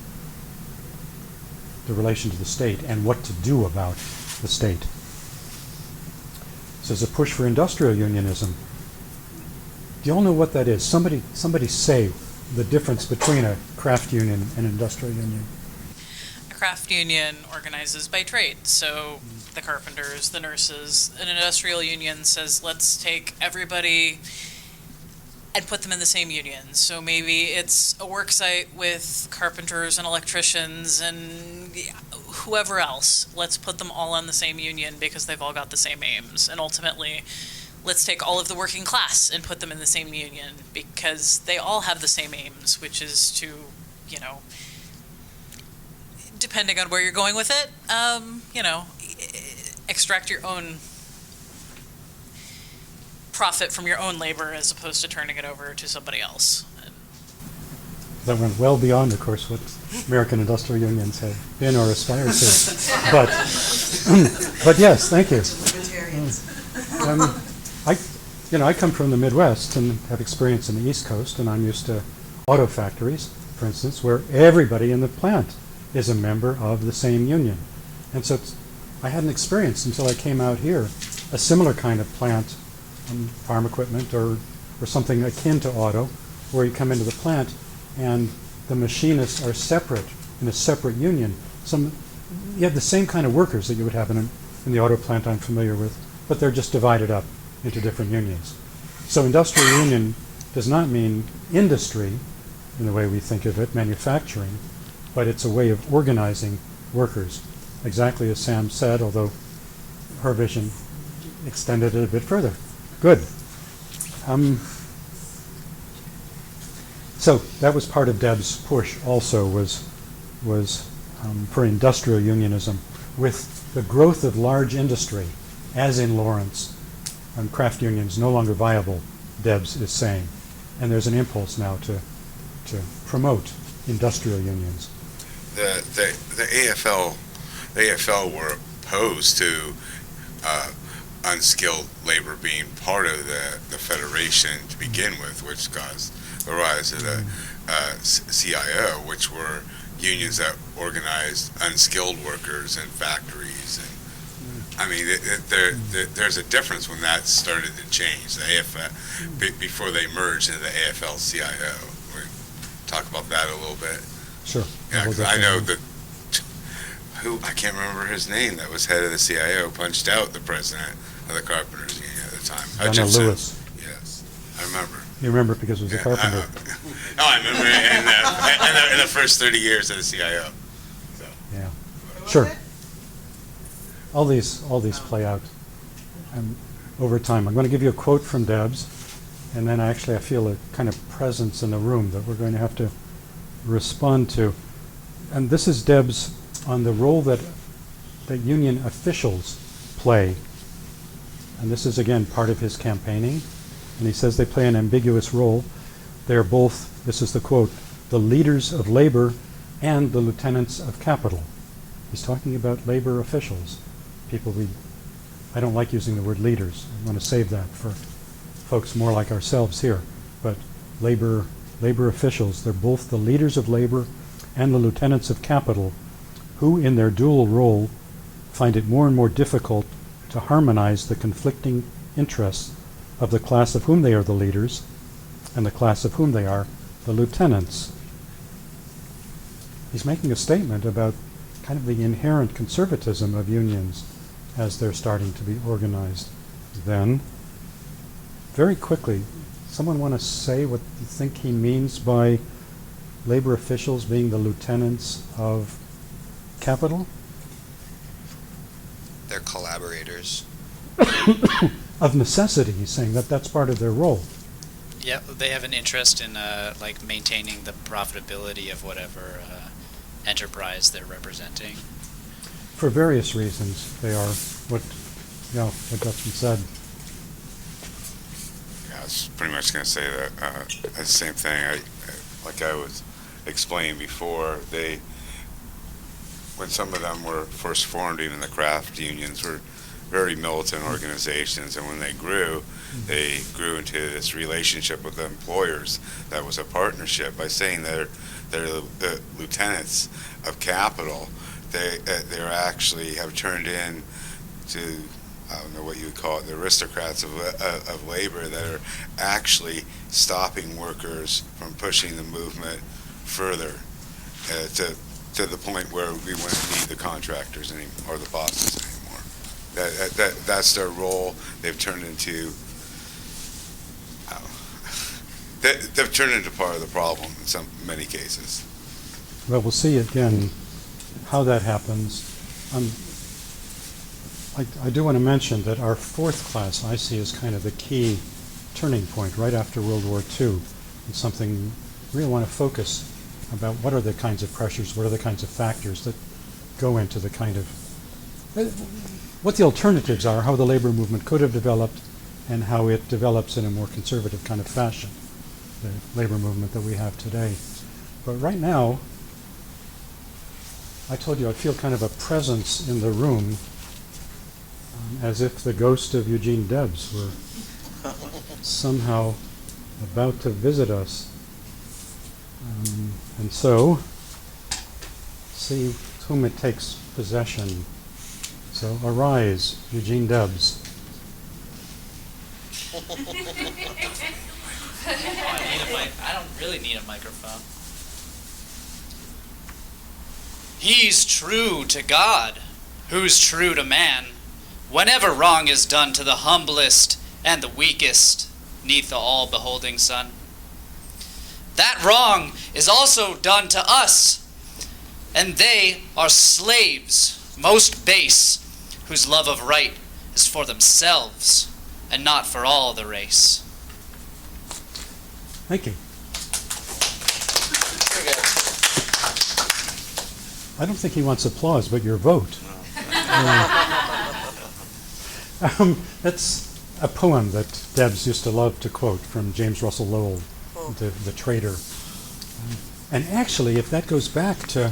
the relation to the state and what to do about the state. So there's a push for industrial unionism. Do you all know what that is? Somebody say the difference between a craft union and an industrial union. A craft union organizes by trade, so the carpenters, the nurses. An industrial union says, let's take everybody and put them in the same union. So maybe it's a work site with carpenters and electricians and whoever else. Let's put them all on the same union because they've all got the same aims. And ultimately, let's take all of the working class and put them in the same union because they all have the same aims, which is to, depending on where you're going with it, extract your own profit from your own labor as opposed to turning it over to somebody else. That went well beyond, of course, what American industrial unions have been or aspire to. But yes, thank you. I come from the Midwest and have experience in the East Coast, and I'm used to auto factories, for instance, where everybody in the plant is a member of the same union. And so I hadn't experienced until I came out here a similar kind of plant, farm equipment or something akin to auto, where you come into the plant and the machinists are separate in a separate union. You have the same kind of workers that you would have in the auto plant I'm familiar with, but they're just divided up into different unions. So industrial union does not mean industry in the way we think of it, manufacturing, but it's a way of organizing workers, exactly as Sam said, although her vision extended it a bit further. Good. So that was part of Debs' push also, was for industrial unionism. With the growth of large industry, as in Lawrence, craft unions no longer viable, Debs is saying. and there's an impulse now to promote industrial unions. The AFL were opposed to unskilled labor being part of the federation to begin with, which caused the rise of the CIO, which were unions that organized unskilled workers in factories. And I mean, there's a difference when that started to change. The AFL, before they merged into the AFL-CIO. We talk about that a little bit. Sure. Yeah, 'cause I know that I can't remember his name, that was head of the CIO, punched out the president of the Carpenters Union at the time. Donna Hutchinson. Lewis. Yes, I remember. You remember it because it was a carpenter. I remember in the first 30 years of the CIO. So. Yeah. Sure. All these play out over time. I'm going to give you a quote from Debs, and then I feel a kind of presence in the room that we're going to have to respond to. And this is Debs on the role that union officials play. And this is, again, part of his campaigning. And he says they play an ambiguous role. They are both, this is the quote, the leaders of labor and the lieutenants of capital. He's talking about labor officials. I don't like using the word leaders. I want to save that for folks more like ourselves here. But labor officials, they're both the leaders of labor and the lieutenants of capital, who in their dual role find it more and more difficult to harmonize the conflicting interests of the class of whom they are the leaders and the class of whom they are the lieutenants. He's making a statement about kind of the inherent conservatism of unions as they're starting to be organized. Then, very quickly, someone want to say what you think he means by labor officials being the lieutenants of capital? They're collaborators. Of necessity, he's saying that's part of their role. Yeah, they have an interest in like maintaining the profitability of whatever enterprise they're representing. For various reasons, they are what Dustin said. Yeah, I was pretty much going to say that the same thing. Like I was explaining before, when some of them were first formed, even the craft unions were very militant organizations, and when they grew into this relationship with the employers that was a partnership. By saying they're the lieutenants of capital, they actually have turned in to, I don't know what you would call it, the aristocrats of labor that are actually stopping workers from pushing the movement further to the point where we wouldn't need the contractors anymore, or the bosses anymore. That's their role. They've turned into they've turned into part of the problem in many cases. Well, we'll see again how that happens. I do want to mention that our fourth class I see as kind of the key turning point right after World War II. It's something we really want to focus about. What are the kinds of pressures, what are the kinds of factors that go into the kind of, what the alternatives are, how the labor movement could have developed, and how it develops in a more conservative kind of fashion, the labor movement that we have today. But right now, I told you I feel kind of a presence in the room, as if the ghost of Eugene Debs were somehow about to visit us. And so, see to whom it takes possession. So arise, Eugene Debs. I don't really need a microphone. He's true to God, who's true to man. Whenever wrong is done to the humblest and the weakest, 'neath the all-beholding sun, that wrong is also done to us, and they are slaves, most base, whose love of right is for themselves and not for all the race. Thank you. I don't think he wants applause, but your vote. That's a poem that Debs used to love to quote from James Russell Lowell the traitor. And actually, if that goes back to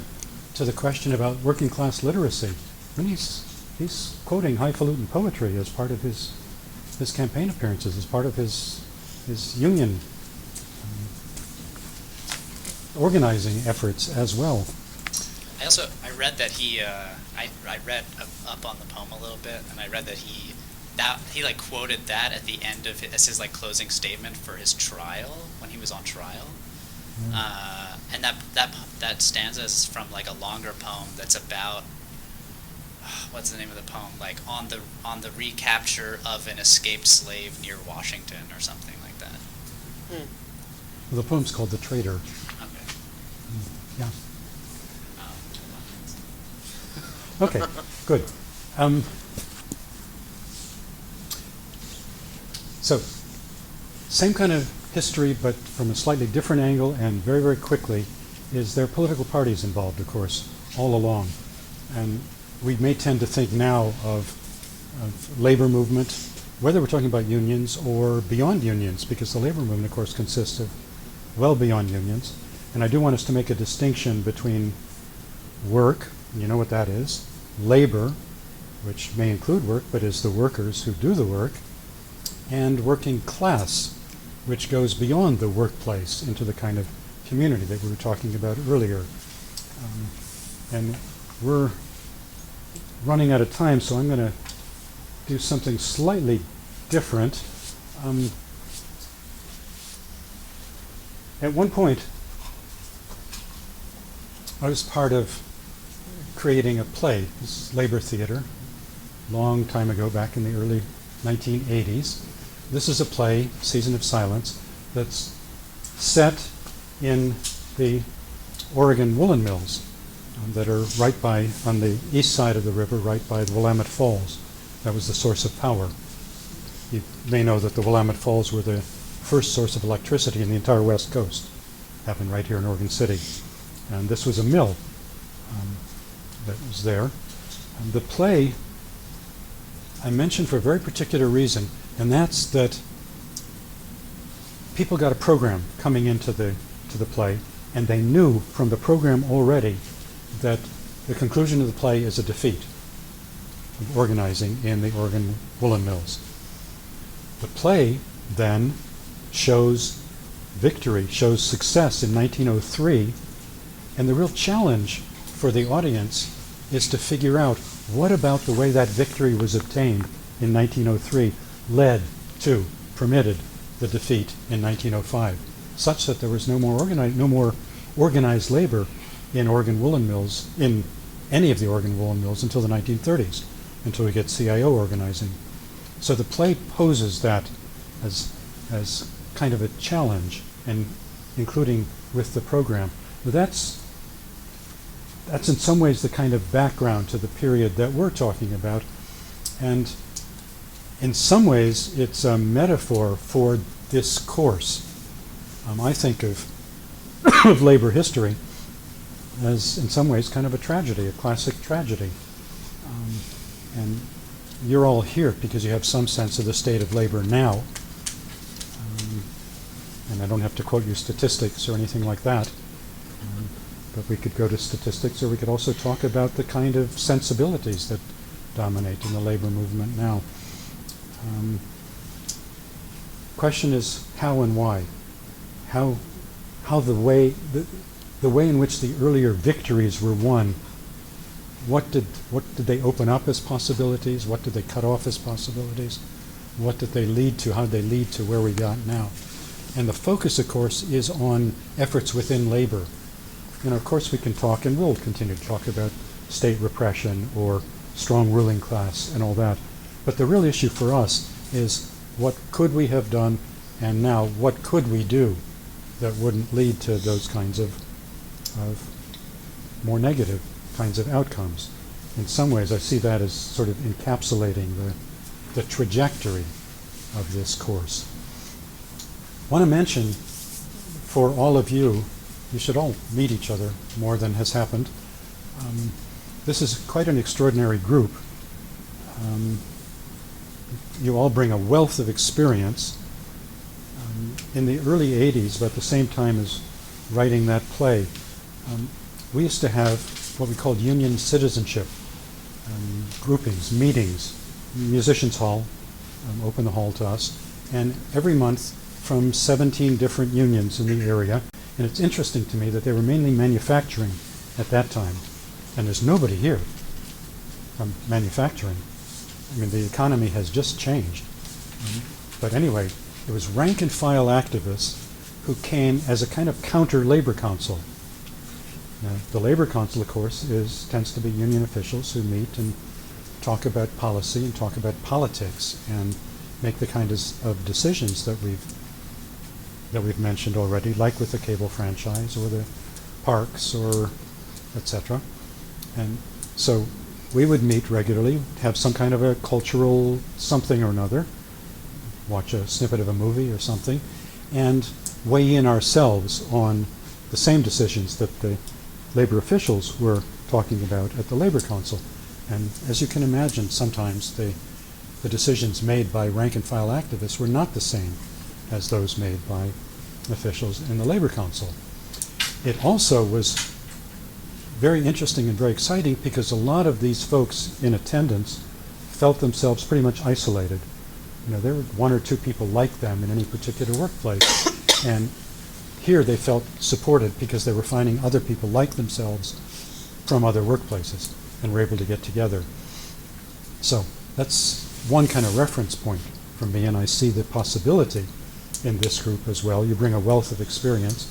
the question about working class literacy, I mean, he's quoting highfalutin poetry as part of his campaign appearances, as part of his union organizing efforts as well. I read that he I read up on the poem a little bit, and I read that he like quoted that at the end of as his like closing statement for his trial when he was on trial. And that stanza is from like a longer poem that's about what's the name of the poem? Like on the recapture of an escaped slave near Washington or something like that. The poem's called "The Traitor." Okay. Yeah. Okay. Good. So, same kind of history, but from a slightly different angle, and very, very quickly, is there are political parties involved, of course, all along. And we may tend to think now of labor movement, whether we're talking about unions or beyond unions, because the labor movement, of course, consists of well beyond unions. And I do want us to make a distinction between work, you know what that is, labor, which may include work, but is the workers who do the work, and working class, which goes beyond the workplace into the kind of community that we were talking about earlier. And we're running out of time, so I'm going to do something slightly different. At one point, I was part of creating a play, this labor theater, long time ago, back in the early 1980s. This is a play, Season of Silence, that's set in the Oregon woolen mills that are right by, on the east side of the river, right by the Willamette Falls. That was the source of power. You may know that the Willamette Falls were the first source of electricity in the entire West Coast. Happened right here in Oregon City. And this was a mill that was there. And the play I mentioned for a very particular reason, and that's that people got a program coming into the play, and they knew from the program already that the conclusion of the play is a defeat of organizing in the Oregon woolen mills. The play then shows victory, shows success in 1903, and the real challenge for the audience is to figure out what about the way that victory was obtained in 1903 led to, permitted the defeat in 1905, such that there was no more organized labor in Oregon woolen mills, in any of the Oregon woolen mills, until the 1930s, until we get CIO organizing. So the play poses that as kind of a challenge, and including with the program. That's in some ways the kind of background to the period that we're talking about, and in some ways it's a metaphor for this course. I think of of labor history as in some ways kind of a tragedy, a classic tragedy. And you're all here because you have some sense of the state of labor now. And I don't have to quote you statistics or anything like that. But we could go to statistics, or we could also talk about the kind of sensibilities that dominate in the labor movement now. Question is how and why. How the way in which the earlier victories were won. What did they open up as possibilities? What did they cut off as possibilities? What did they lead to? How did they lead to where we got now? And the focus, of course, is on efforts within labor. Of course we can talk, and we'll continue to talk about state repression or strong ruling class and all that. But the real issue for us is what could we have done, and now what could we do that wouldn't lead to those kinds of more negative kinds of outcomes. In some ways, I see that as sort of encapsulating the trajectory of this course. I want to mention for all of you, you should all meet each other more than has happened. This is quite an extraordinary group. You all bring a wealth of experience. In the early 80s, about the same time as writing that play, we used to have what we called union citizenship groupings, meetings. Musicians Hall opened the hall to us, and every month from 17 different unions in the area. And it's interesting to me that they were mainly manufacturing at that time, and there's nobody here from manufacturing. I mean, the economy has just changed. But anyway, it was rank and file activists who came as a kind of counter labor council. Now, the labor council, of course, tends to be union officials who meet and talk about policy and talk about politics and make the kinds of decisions that we've mentioned already, like with the cable franchise or the parks or etc. And so we would meet regularly, have some kind of a cultural something or another, watch a snippet of a movie or something, and weigh in ourselves on the same decisions that the labor officials were talking about at the Labor Council. And as you can imagine, sometimes the decisions made by rank and file activists were not the same as those made by officials in the Labor Council. It also was very interesting and very exciting because a lot of these folks in attendance felt themselves pretty much isolated. You know, there were one or two people like them in any particular workplace, and here they felt supported because they were finding other people like themselves from other workplaces and were able to get together. So that's one kind of reference point for me, and I see the possibility in this group as well. You bring a wealth of experience.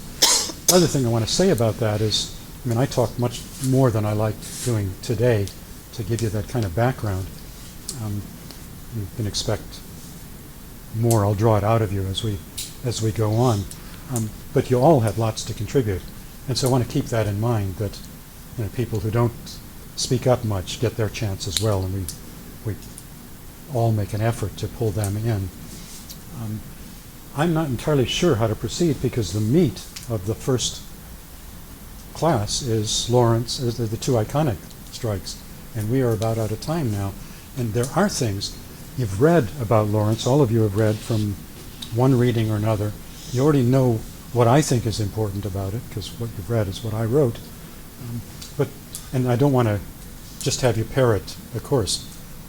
Other thing I want to say about that is, I mean, I talk much more than I like doing today to give you that kind of background. You can expect more. I'll draw it out of you as we go on. But you all have lots to contribute, and so I want to keep that in mind, that people who don't speak up much get their chance as well, and we all make an effort to pull them in. I'm not entirely sure how to proceed because the meat of the first class is Lawrence, is the two iconic strikes, and we are about out of time now. And there are things you've read about Lawrence, all of you have read from one reading or another. You already know what I think is important about it, because what you've read is what I wrote. And I don't want to just have you parrot, of course,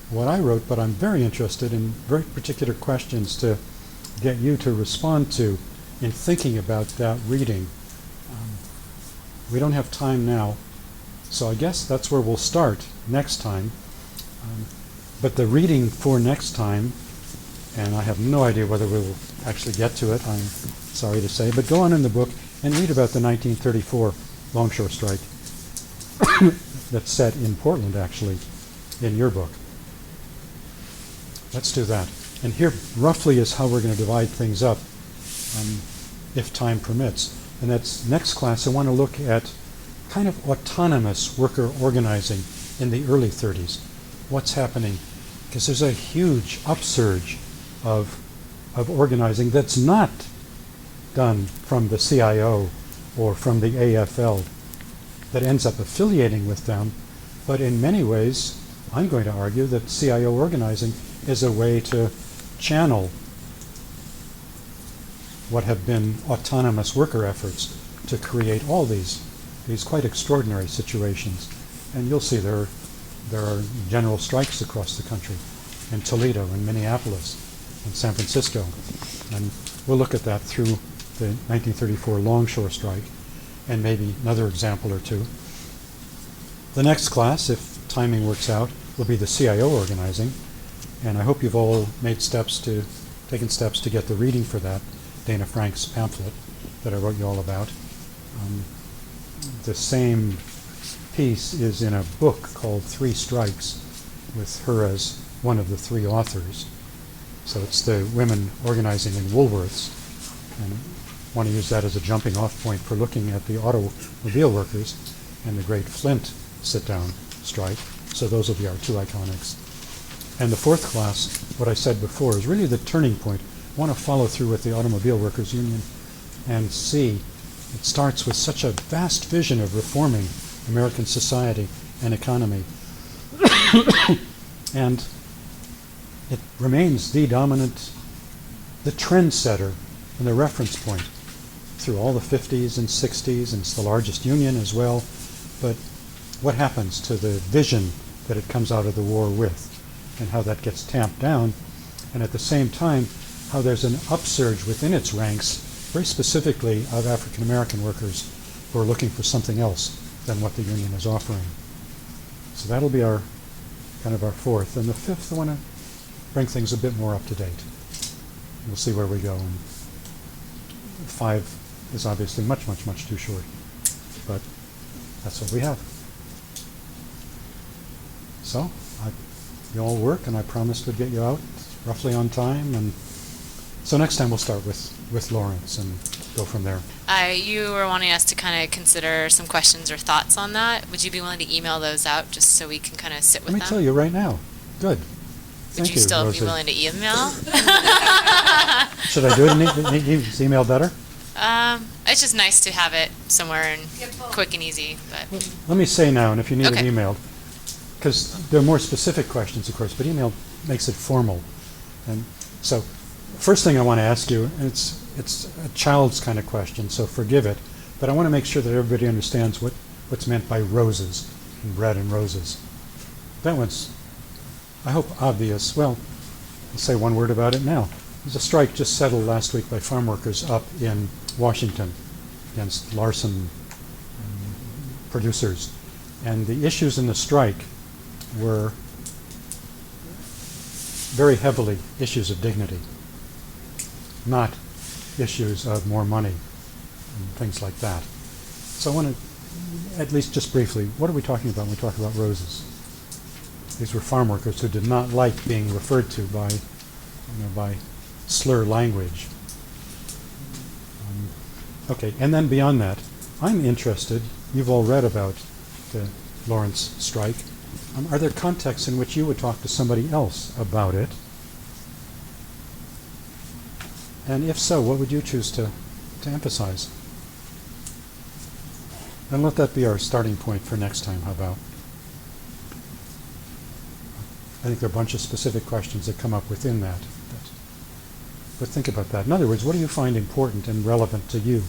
what I wrote, but I'm very interested in very particular questions to get you to respond to in thinking about that reading. We don't have time now, so I guess that's where we'll start next time. But the reading for next time, and I have no idea whether we will actually get to it, I'm sorry to say, but go on in the book and read about the 1934 Longshore Strike that's set in Portland, actually, in your book. Let's do that. And here roughly is how we're going to divide things up, if time permits. And that's next class. I want to look at kind of autonomous worker organizing in the early 30s. What's happening? Because there's a huge upsurge of organizing that's not done from the CIO or from the AFL that ends up affiliating with them. But in many ways, I'm going to argue that CIO organizing is a way to channel what have been autonomous worker efforts to create all these quite extraordinary situations. And you'll see there are general strikes across the country, in Toledo, in Minneapolis, in San Francisco. And we'll look at that through the 1934 Longshore Strike, and maybe another example or two. The next class, if timing works out, will be the CIO organizing. And I hope you've all taken steps to get the reading for that, Dana Frank's pamphlet that I wrote you all about. The same piece is in a book called 3 Strikes, with her as one of the 3 authors. So it's the women organizing in Woolworths, and I want to use that as a jumping off point for looking at the automobile workers and the great Flint sit-down strike. So those will be our 2 iconics. And the 4th class, what I said before, is really the turning point. I want to follow through with the Automobile Workers Union and see it starts with such a vast vision of reforming American society and economy. And it remains the dominant, the trendsetter and the reference point through all the 50s and 60s, and it's the largest union as well. But what happens to the vision that it comes out of the war with, and how that gets tamped down, and at the same time, how there's an upsurge within its ranks, very specifically of African American workers who are looking for something else than what the union is offering. So that'll be our kind of our fourth. And the fifth, I want to bring things a bit more up to date. We'll see where we go. And 5 is obviously much, much, much too short. But that's what we have. So you all work, and I promised we'd get you out roughly on time. And so next time we'll start with Lawrence and go from there. You were wanting us to kind of consider some questions or thoughts on that. Would you be willing to email those out just so we can kind of sit with them? Let me tell you right now. Good. Would you still be willing to email? Should I do it in is email better? It's just nice to have it somewhere and quick and easy. But Let me say now, and if you need Okay. it emailed, because there are more specific questions, of course, but email makes it formal. And so, first thing I want to ask you, and it's a child's kind of question, so forgive it, but I want to make sure that everybody understands what's meant by roses, and bread and roses. That one's, I hope, obvious. Well, I'll say one word about it now. There's a strike just settled last week by farm workers up in Washington against Larson producers. And the issues in the strike were very heavily issues of dignity, not issues of more money and things like that. So I want to, at least just briefly, what are we talking about when we talk about roses? These were farm workers who did not like being referred to by slur language. Okay, and then beyond that, I'm interested, you've all read about the Lawrence strike. Are there contexts in which you would talk to somebody else about it? And if so, what would you choose to emphasize? And let that be our starting point for next time, how about? I think there are a bunch of specific questions that come up within that. But think about that. In other words, what do you find important and relevant to you?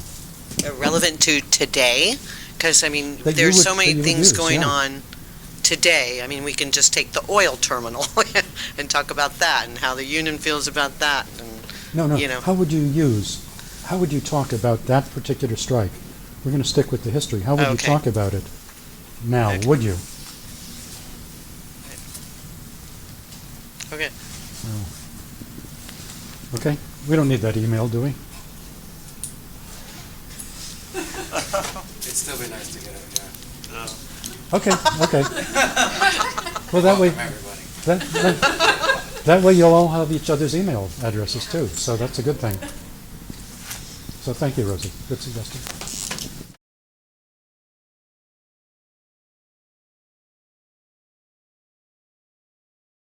Relevant to today? Because, I mean, That you there's would- so many that you would things use, going yeah. on today. I mean, we can just take the oil terminal and talk about that and how the union feels about that. And, No. you know. How would you talk about that particular strike? We're going to stick with the history. How would you Okay. talk about it now, Okay. would you? Okay. Okay? We don't need that email, do we? It'd still be nice to get it, yeah. Okay. Well, that way, Welcome, everybody. that way you'll all have each other's email addresses too, so that's a good thing. So thank you, Rosie. Good suggestion.